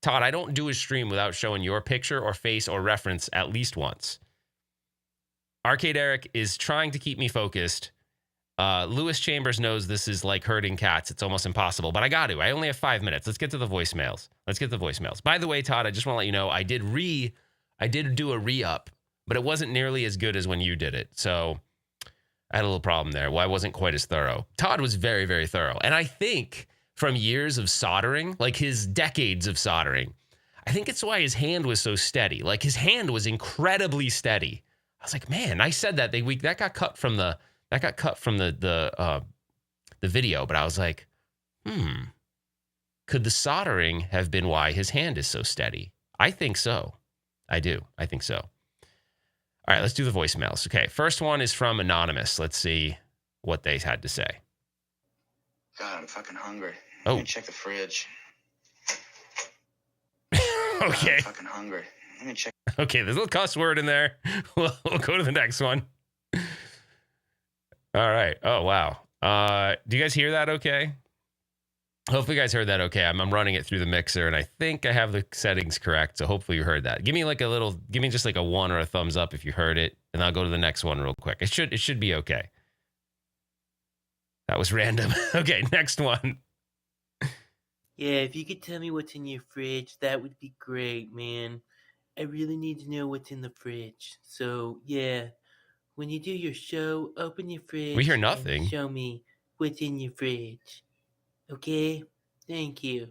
Todd, I don't do a stream without showing your picture or face or reference at least once. Arcade Eric is trying to keep me focused. Lewis Chambers knows this is like herding cats. It's almost impossible, but I got to. I only have 5 minutes. Let's get to the voicemails. By the way, Todd, I just want to let you know I did do a re-up, but it wasn't nearly as good as when you did it. So I had a little problem there. Well, I wasn't quite as thorough. Todd was very, very thorough. And I think from years of soldering, like his decades of soldering, I think it's why his hand was so steady. Like his hand was incredibly steady. I was like, man, I said that that got cut from the video, but I was like, could the soldering have been why his hand is so steady? I think so. I do. I think so. All right, let's do the voicemails. Okay, first one is from Anonymous. Let's see what they had to say. God, I'm fucking hungry. Oh. Let me check the fridge. Okay. I'm fucking hungry. Let me check. Okay, there's a little cuss word in there. We'll go to the next one. All right. Oh, wow. Do you guys hear that okay? Hopefully you guys heard that okay. I'm running it through the mixer, and I think I have the settings correct, so hopefully you heard that. Give me just like a 1 or a thumbs up if you heard it, and I'll go to the next one real quick. It should be okay. That was random. Okay, next one. Yeah, if you could tell me what's in your fridge, that would be great, man. I really need to know what's in the fridge. So, yeah, when you do your show, open your fridge. We hear nothing. And show me what's in your fridge. Okay? Thank you.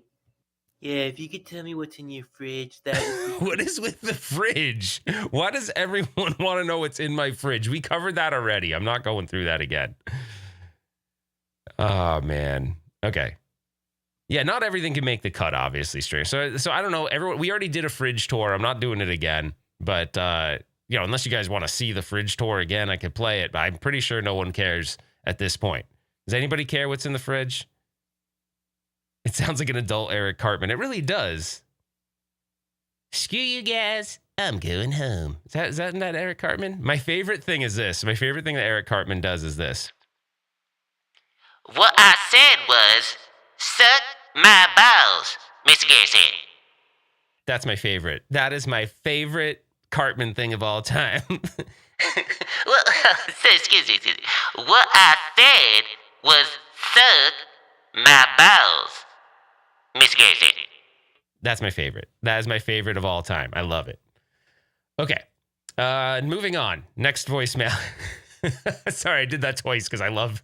Yeah, if you could tell me what's in your fridge, that would be What is with the fridge? Why does everyone want to know what's in my fridge? We covered that already. I'm not going through that again. Oh, man. Okay. Yeah, not everything can make the cut, obviously, String. So I don't know. Everyone, we already did a fridge tour. I'm not doing it again. But, unless you guys want to see the fridge tour again, I could play it. But I'm pretty sure no one cares at this point. Does anybody care what's in the fridge? It sounds like an adult Eric Cartman. It really does. Screw you guys. I'm going home. Is that Eric Cartman? My favorite thing is this. My favorite thing that Eric Cartman does is this. What I said was, suck my balls, Mr. Garrison. That's my favorite. That is my favorite Cartman thing of all time. Well, excuse me. What I said was, suck my balls, Mr. Garrison. That's my favorite. That is my favorite of all time. I love it. Okay. Moving on. Next voicemail. Sorry, I did that twice because I love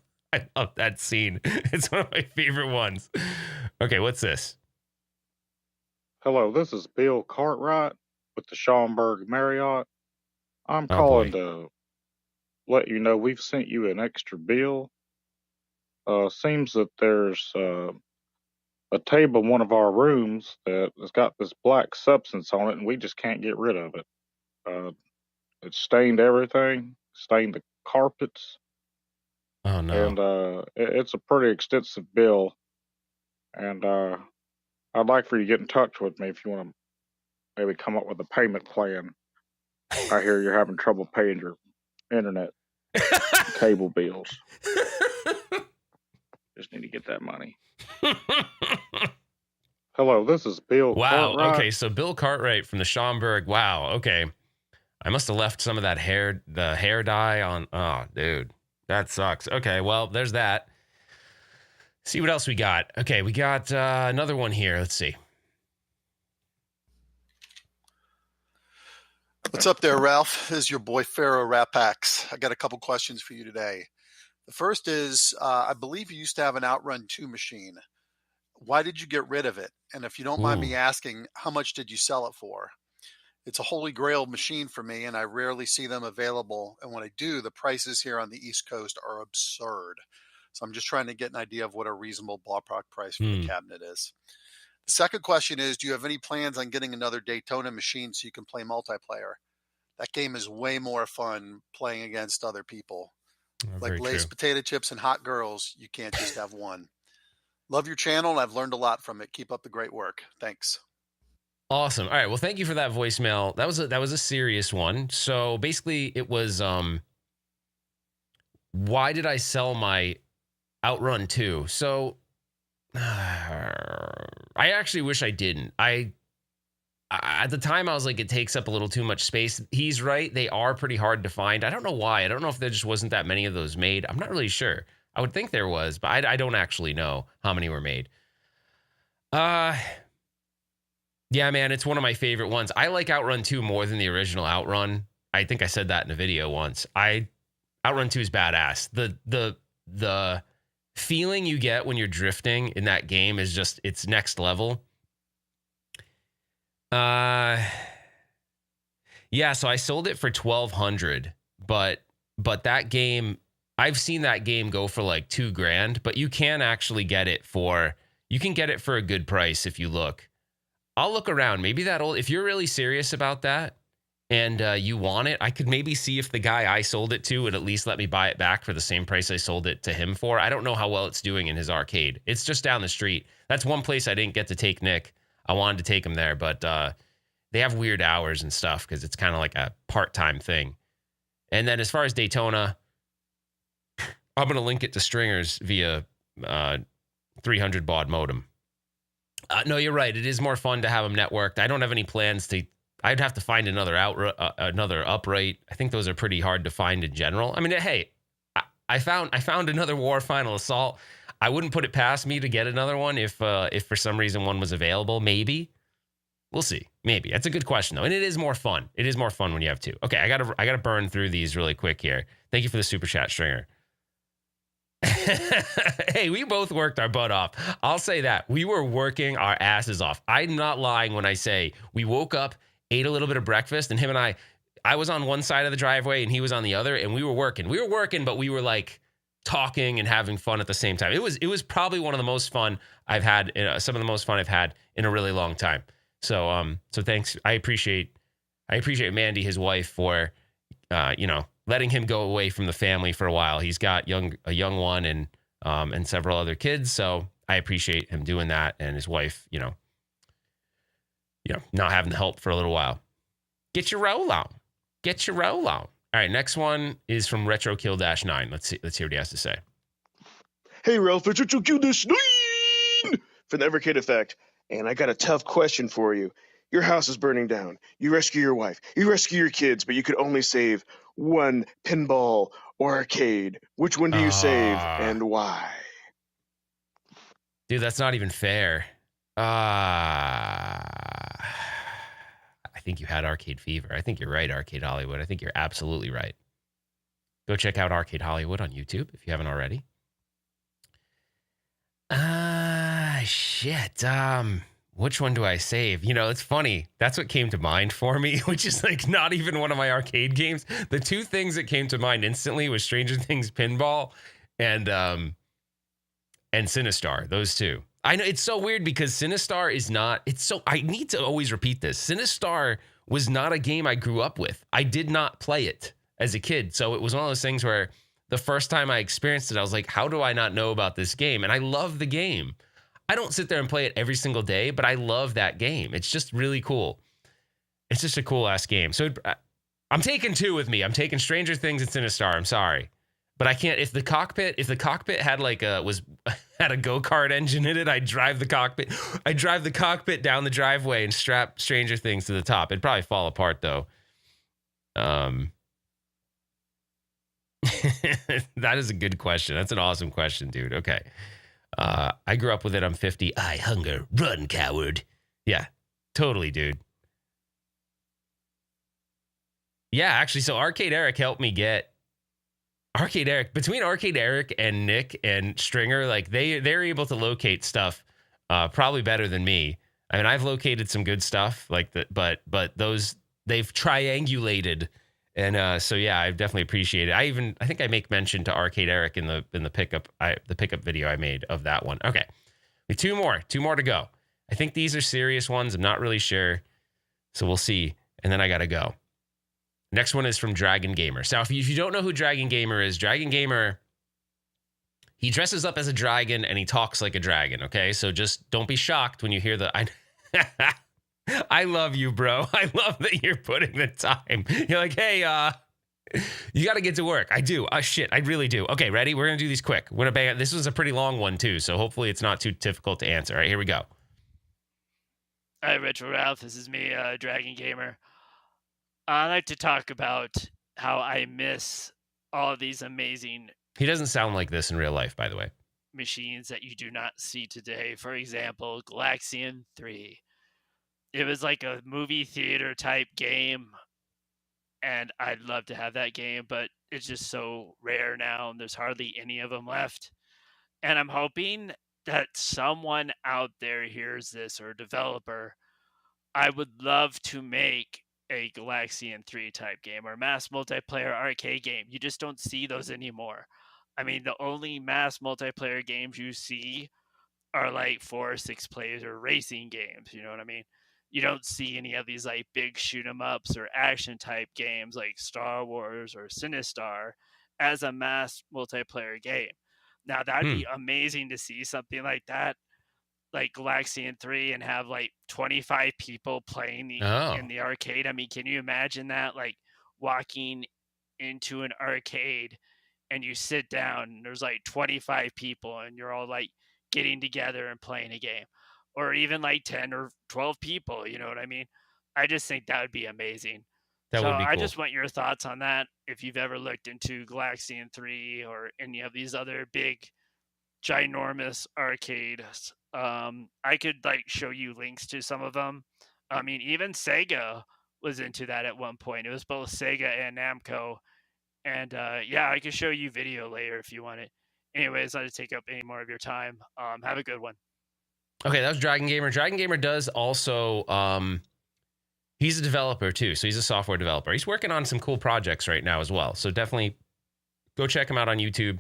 that scene. It's one of my favorite ones. Okay, what's this? Hello, this is Bill Cartwright with the Schaumburg Marriott. I'm calling to let you know we've sent you an extra bill. Seems that there's a table in one of our rooms that has got this black substance on it, and we just can't get rid of it. It's stained everything, stained the carpets. Oh, no. And it's a pretty extensive bill. And I'd like for you to get in touch with me if you want to maybe come up with a payment plan. I hear you're having trouble paying your internet cable bills. Just need to get that money. Hello, this is Bill Cartwright. Okay, so Bill Cartwright from the Schaumburg. Wow, okay. I must have left some of the hair dye on. Oh, dude, that sucks. Okay, well, there's that. See what else we got. Okay, we got another one here. Let's see. What's up there, Ralph? This is your boy Pharaoh Rapax. I got a couple questions for you today. The first is, I believe you used to have an Outrun 2 machine. Why did you get rid of it? And if you don't mind me Ooh. asking, how much did you sell it for? It's a holy grail machine for me, and I rarely see them available. And when I do, the prices here on the East Coast are absurd. So I'm just trying to get an idea of what a reasonable ballpark price for the cabinet is. The second question is, do you have any plans on getting another Daytona machine so you can play multiplayer? That game is way more fun playing against other people. Like Lay's potato chips and hot girls, you can't just have one. Love your channel, and I've learned a lot from it. Keep up the great work. Thanks. Awesome. All right. Well, thank you for that voicemail. That was a serious one. So basically, it was why did I sell my Outrun 2? So I actually wish I didn't. I at the time I was like, it takes up a little too much space. He's right. They are pretty hard to find. I don't know why. I don't know if there just wasn't that many of those made. I'm not really sure. I would think there was, but I don't actually know how many were made. Yeah, man, it's one of my favorite ones. I like Outrun 2 more than the original Outrun. I think I said that in a video once. Outrun 2 is badass. The feeling you get when you're drifting in that game is just, it's next level. Yeah, so I sold it for $1,200, but that game, I've seen that game go for like $2,000, but you can actually get it for a good price if you look. I'll look around. Maybe if you're really serious about that and you want it, I could maybe see if the guy I sold it to would at least let me buy it back for the same price I sold it to him for. I don't know how well it's doing in his arcade. It's just down the street. That's one place I didn't get to take Nick. I wanted to take him there, but they have weird hours and stuff because it's kind of like a part-time thing. And then as far as Daytona, I'm going to link it to Stringers via 300 baud modem. No, you're right. It is more fun to have them networked. I don't have any plans to. I'd have to find another upright. I think those are pretty hard to find in general. I mean, hey, I found another War Final Assault. I wouldn't put it past me to get another one if for some reason one was available. Maybe we'll see. Maybe that's a good question though, and it is more fun. It is more fun when you have two. Okay, I gotta burn through these really quick here. Thank you for the super chat, Stringer. Hey, we both worked our butt off. I'll say that. We were working our asses off. I'm not lying when I say we woke up, ate a little bit of breakfast, and him and I was on one side of the driveway and he was on the other, and we were working. We were working, but we were like talking and having fun at the same time. It was probably one of the most fun I've had, some of the most fun I've had in a really long time. So thanks. I appreciate Mandy, his wife, for letting him go away from the family for a while. He's got a young one and several other kids. So I appreciate him doing that, and his wife, not having the help for a little while. Get your roll on. All right, next one is from RetroKill-9. Let's hear what he has to say. Hey, Ralph, it's RetroKill-9 from the Evercade Effect, and I got a tough question for you. Your house is burning down. You rescue your wife. You rescue your kids, but you could only save one pinball or arcade. Which one do you save and why? Dude, that's not even fair. I think you had Arcade Fever. I think you're right, Arcade Hollywood. I think you're absolutely right. Go check out Arcade Hollywood on YouTube if you haven't already. Shit. Which one do I save? It's funny. That's what came to mind for me, which is like not even one of my arcade games. The two things that came to mind instantly was Stranger Things Pinball and Sinistar. Those two. I know it's so weird because Sinistar is not, I need to always repeat this. Sinistar was not a game I grew up with. I did not play it as a kid. So it was one of those things where the first time I experienced it, I was like, how do I not know about this game? And I love the game. I don't sit there and play it every single day, but I love that game. It's just really cool. It's just a cool ass game. So I'm taking two with me. I'm taking Stranger Things and Sinistar. I'm sorry. But I can't, if the cockpit had had a go-kart engine in it, I'd drive the cockpit down the driveway and strap Stranger Things to the top. It'd probably fall apart though. That is a good question. That's an awesome question, dude. Okay. I grew up with it. I'm 50. I hunger. Run, coward. Yeah, totally, dude. Yeah, actually, so Arcade Eric helped me get between Arcade Eric and Nick and Stringer, like they're able to locate stuff Probably better than me. I mean, I've located some good stuff like that, but those they've triangulated, and so yeah, I definitely appreciate it. I think I make mention to Arcade Eric in the pickup video I made of that one. Okay, two more to go. I think these are serious ones. I'm not really sure, so we'll see. And then I gotta go. Next one is from Dragon Gamer. So if you don't know who Dragon Gamer is, Dragon Gamer, he dresses up as a dragon and he talks like a dragon, okay? So just don't be shocked when you hear I love you, bro. I love that you're putting the time. You're like, hey, you got to get to work. I do. Shit, I really do. Okay, ready? We're going to do these quick. This was a pretty long one, too, so hopefully it's not too difficult to answer. All right, here we go. Hi, Retro Ralph. This is me, Dragon Gamer. I'd like to talk about how I miss all of these amazing He doesn't sound like this in real life, by the way. machines that you do not see today. For example, Galaxian 3. It was like a movie theater type game, and I'd love to have that game, but it's just so rare now, and there's hardly any of them left. And I'm hoping that someone out there hears this, or a developer. I would love to make a Galaxian 3 type game or a mass multiplayer arcade game. You just don't see those anymore. I mean, the only mass multiplayer games you see are like 4 or 6 players or racing games. You know what I mean? You don't see any of these like big shoot 'em ups or action type games like Star Wars or Sinistar as a mass multiplayer game. Now that'd be amazing to see something like that, like Galaxian 3, and have like 25 people playing in the arcade. I mean, can you imagine that? Like walking into an arcade and you sit down and there's like 25 people and you're all like getting together and playing a game, or even like 10 or 12 people. You know what I mean? I just think that would be amazing. That would be cool. I just want your thoughts on that. If you've ever looked into Galaxian 3 or any of these other big, ginormous arcades, I could like show you links to some of them. I mean, even Sega was into that at one point. It was both Sega and Namco. And yeah, I could show you video later if you want it. Anyways, not to take up any more of your time. Have a good one. Okay, that was Dragon Gamer. Dragon Gamer does also, he's a developer too. So he's a software developer. He's working on some cool projects right now as well. So definitely go check him out on YouTube.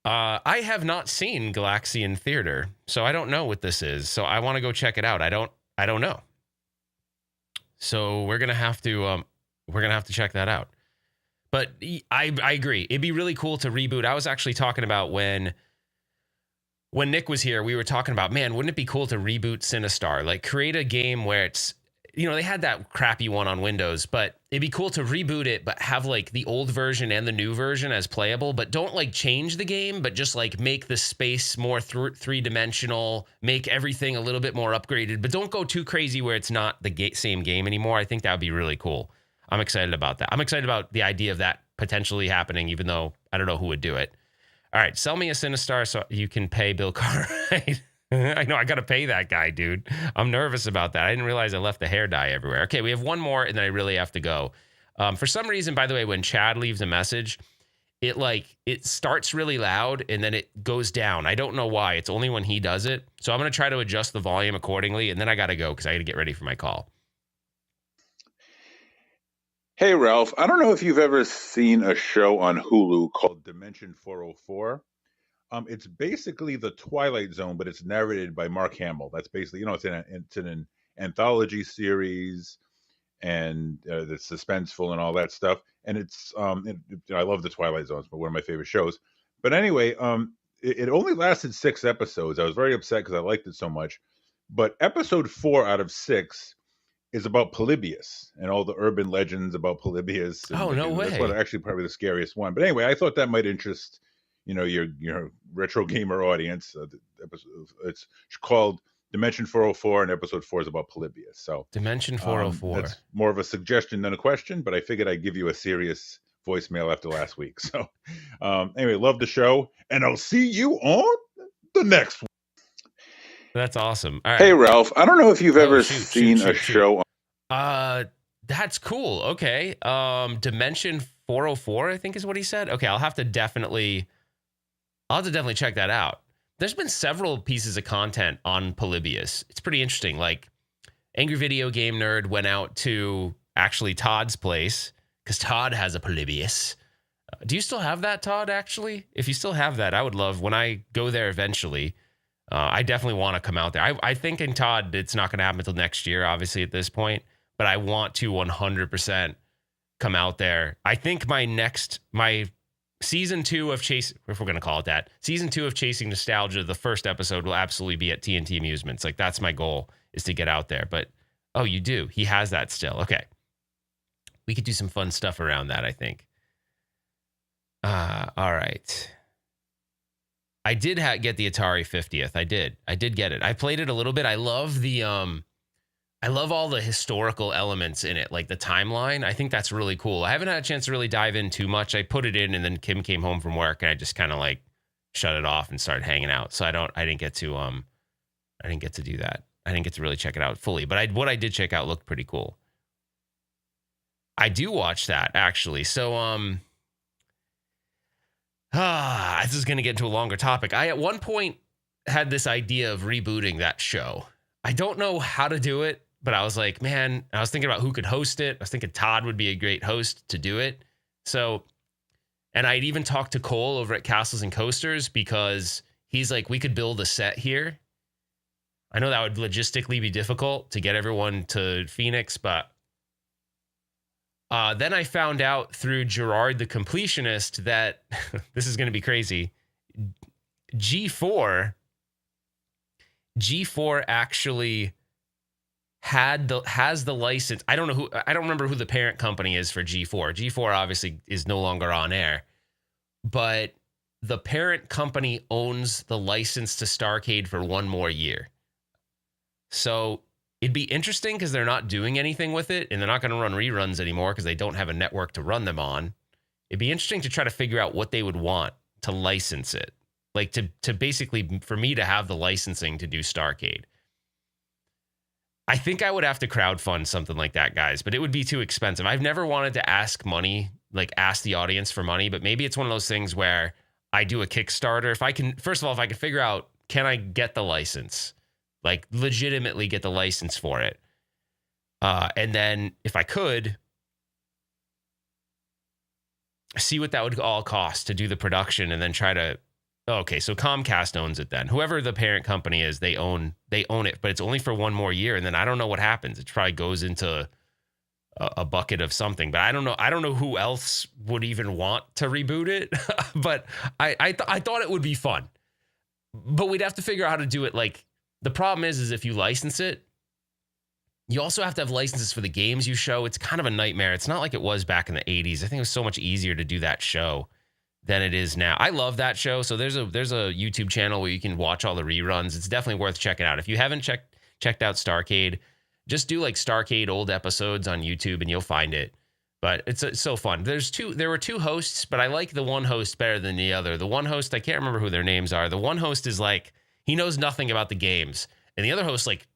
I have not seen Galaxian Theater, so I don't know what this is. So I want to go check it out. I don't know. So we're gonna have to check that out. But I agree. It'd be really cool to reboot. I was actually talking about when Nick was here, we were talking about, man, wouldn't it be cool to reboot Sinistar? Like create a game where it's, you know, they had that crappy one on Windows, but it'd be cool to reboot it, but have like the old version and the new version as playable, but don't like change the game, but just like make the space more three-dimensional, make everything a little bit more upgraded, but don't go too crazy where it's not the same game anymore. I think that would be really cool. I'm excited about that. I'm excited about the idea of that potentially happening, even though I don't know who would do it. All right, sell me a Sinistar so you can pay Bill Cartwright. I know, I got to pay that guy, dude. I'm nervous about that. I didn't realize I left the hair dye everywhere. Okay, we have one more, and then I really have to go. For some reason, by the way, when Chad leaves a message, it starts really loud, and then it goes down. I don't know why. It's only when he does it. So I'm going to try to adjust the volume accordingly, and then I got to go because I got to get ready for my call. Hey, Ralph, I don't know if you've ever seen a show on Hulu called Dimension 404. It's basically the Twilight Zone, but it's narrated by Mark Hamill. That's basically, you know, it's an anthology series, and it's suspenseful and all that stuff. And it's, I love the Twilight Zone. It's one of my favorite shows. But anyway, it only lasted 6 episodes. I was very upset because I liked it so much. But episode 4 out of 6 is about Polybius and all the urban legends about Polybius. Oh, no way. That's actually probably the scariest one. But anyway, I thought that might interest, you know, your retro gamer audience. It's called Dimension 404, and episode 4 is about Polybius. So Dimension 404. That's more of a suggestion than a question, but I figured I'd give you a serious voicemail after last week. So anyway, love the show, and I'll see you on the next one. That's awesome. All right. Hey, Ralph, I don't know if you've ever seen a show. That's cool. Okay. Dimension 404, I think is what he said. Okay, I'll have to definitely check that out. there's been several pieces of content on Polybius. It's pretty interesting. Like Angry Video Game Nerd went out to actually Todd's place because Todd has a Polybius. Do you still have that, Todd, actually? If you still have that, I would love, when I go there eventually, I definitely want to come out there. I think in Todd, it's not going to happen until next year, obviously, at this point. But I want to 100% come out there. I think my season 2 of Chasing, if we're going to call it that, season 2 of Chasing Nostalgia, the first episode will absolutely be at TNT Amusements. Like, that's my goal, is to get out there. But, oh, you do? He has that still. Okay. We could do some fun stuff around that, I think. All right. I did get the Atari 50th. I did get it. I played it a little bit. I love I love all the historical elements in it, like the timeline. I think that's really cool. I haven't had a chance to really dive in too much. I put it in, and then Kim came home from work, and I just kind of like shut it off and started hanging out. So I didn't get to do that. I didn't get to really check it out fully. But what I did check out looked pretty cool. I do watch that, actually. So this is going to get into a longer topic. I, at one point, had this idea of rebooting that show. I don't know how to do it, but I was like, man, I was thinking about who could host it. I was thinking Todd would be a great host to do it. So, and I'd even talked to Cole over at Castles and Coasters because he's like, we could build a set here. I know that would logistically be difficult to get everyone to Phoenix, but then I found out through Gerard the Completionist that this is going to be crazy. G4 actually has the license. I don't remember who the parent company is for G4. G4 obviously is no longer on air, but the parent company owns the license to Starcade for one more year. So it'd be interesting because they're not doing anything with it, and they're not going to run reruns anymore because they don't have a network to run them on. It'd be interesting to try to figure out what they would want to license it. Like to basically, for me to have the licensing to do Starcade. I think I would have to crowdfund something like that, guys, but it would be too expensive. I've never wanted to ask the audience for money, but maybe it's one of those things where I do a Kickstarter. If I can figure out, can I get the license? Like legitimately get the license for it. And then if I could, see what that would all cost to do the production and then try to, okay, so Comcast owns it then. Whoever the parent company is, they own it, but it's only for one more year. And then I don't know what happens. It probably goes into a bucket of something, but I don't know who else would even want to reboot it. But I thought it would be fun, but we'd have to figure out how to do it. Like, the problem is if you license it, you also have to have licenses for the games you show. It's kind of a nightmare. It's not like it was back in the 80s. I think it was so much easier to do that show than it is now. I love that show. So there's a YouTube channel where you can watch all the reruns. It's definitely worth checking out. If you haven't checked out Starcade, just do like Starcade old episodes on YouTube and you'll find it. But it's so fun. There were two hosts, but I like the one host better than the other. The one host, I can't remember who their names are. The one host is like, he knows nothing about the games. And the other host like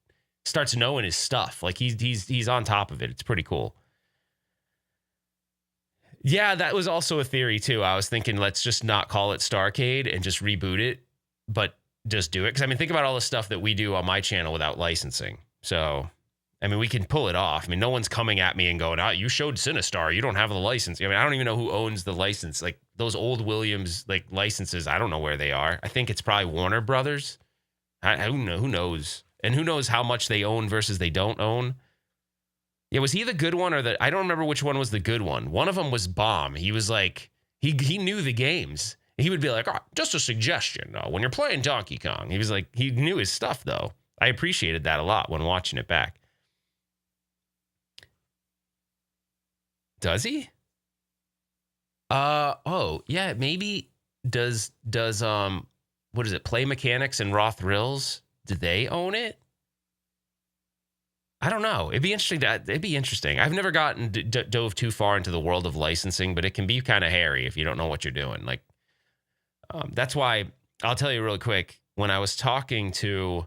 starts knowing his stuff. Like he's on top of it. It's pretty cool. Yeah, that was also a theory too. I was thinking, let's just not call it Starcade and just reboot it, but just do it. Because I mean, think about all the stuff that we do on my channel without licensing. So, I mean, we can pull it off. I mean, no one's coming at me and going, "Oh, you showed Sinistar. You don't have the license." I mean, I don't even know who owns the license. Like those old Williams like licenses, I don't know where they are. I think it's probably Warner Brothers. Who knows? And who knows how much they own versus they don't own. Yeah, was he the good one or I don't remember which one was the good one. One of them was Bomb. He was like, he knew the games. He would be like, oh, just a suggestion. When you're playing Donkey Kong. He was like, he knew his stuff though. I appreciated that a lot when watching it back. Does he? Oh, yeah, maybe does what is it? Play Mechanics and Raw Thrills? Do they own it? I don't know. It'd be interesting. I've never gotten dove too far into the world of licensing, but it can be kind of hairy if you don't know what you're doing. Like, that's why I'll tell you real quick. When I was talking to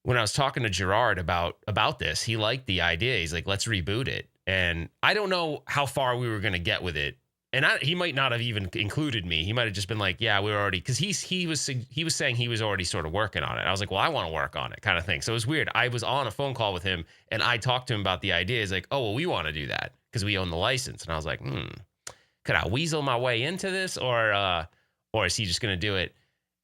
Gerard about this, he liked the idea. He's like, let's reboot it. And I don't know how far we were going to get with it. And he might not have even included me. He might have just been like, yeah, we were already, because he was saying he was already sort of working on it. I was like, well, I want to work on it kind of thing. So it was weird. I was on a phone call with him and I talked to him about the idea. He's like, oh, well, we want to do that because we own the license. And I was like, could I weasel my way into this or is he just going to do it?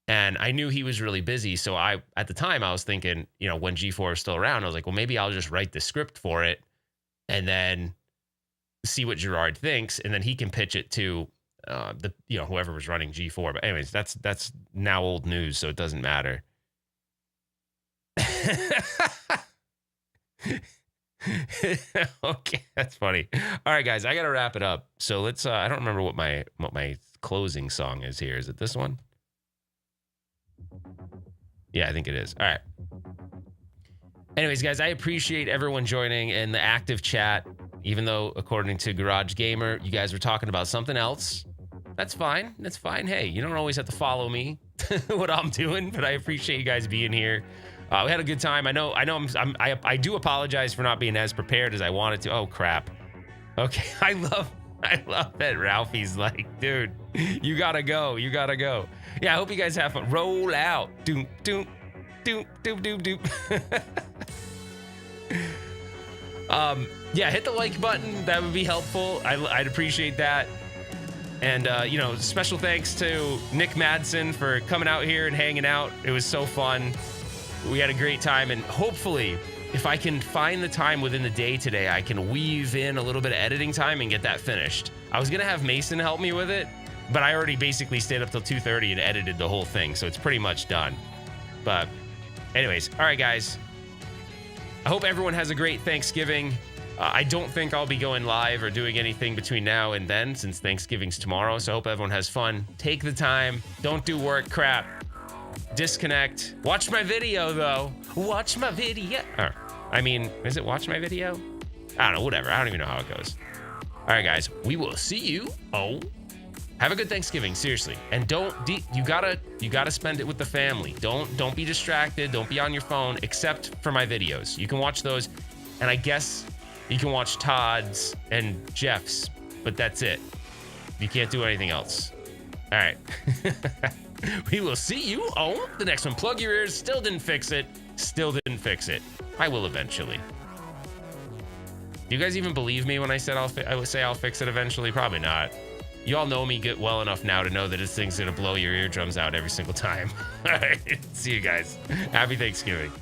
And I knew he was really busy. So at the time I was thinking, you know, when G4 was still around, I was like, well, maybe I'll just write the script for it and then see what Gerard thinks, and then he can pitch it to whoever was running G4. But anyways, that's now old news, so it doesn't matter. Okay, that's funny. All right, guys, I gotta wrap it up. So let's. I don't remember what my closing song is here. Is it this one? Yeah, I think it is. All right. Anyways, guys, I appreciate everyone joining in the active chat. Even though, according to Garage Gamer, you guys were talking about something else. That's fine. That's fine. Hey, you don't always have to follow me, what I'm doing, but I appreciate you guys being here. We had a good time. I do apologize for not being as prepared as I wanted to. Oh, crap. Okay, I love that Ralphie's like, dude, you gotta go. You gotta go. Yeah, I hope you guys have fun. Roll out. Doom, doom, doom, doom, doom, doom. Yeah, hit the like button. That would be helpful. I'd appreciate that. And, special thanks to Nick Madsen for coming out here and hanging out. It was so fun. We had a great time. And hopefully, if I can find the time within the day today, I can weave in a little bit of editing time and get that finished. I was going to have Mason help me with it, but I already basically stayed up till 2:30 and edited the whole thing. So it's pretty much done. But anyways, all right, guys. I hope everyone has a great Thanksgiving. I don't think I'll be going live or doing anything between now and then since Thanksgiving's tomorrow. So I hope everyone has fun. Take the time. Don't do work crap. Disconnect. Watch my video, though. Watch my video. Is it watch my video? I don't know. Whatever. I don't even know how it goes. All right, guys. We will see you. Have a good Thanksgiving, seriously. And you gotta spend it with the family. Don't be distracted. Don't be on your phone, except for my videos. You can watch those, and I guess you can watch Todd's and Jeff's, but that's it. You can't do anything else. All right. We will see you on the next one. Plug your ears. Still didn't fix it. I will eventually. Do you guys even believe me when I said I'll fix it eventually? Probably not. You all know me well enough now to know that this thing's gonna blow your eardrums out every single time. All right, see you guys. Happy Thanksgiving.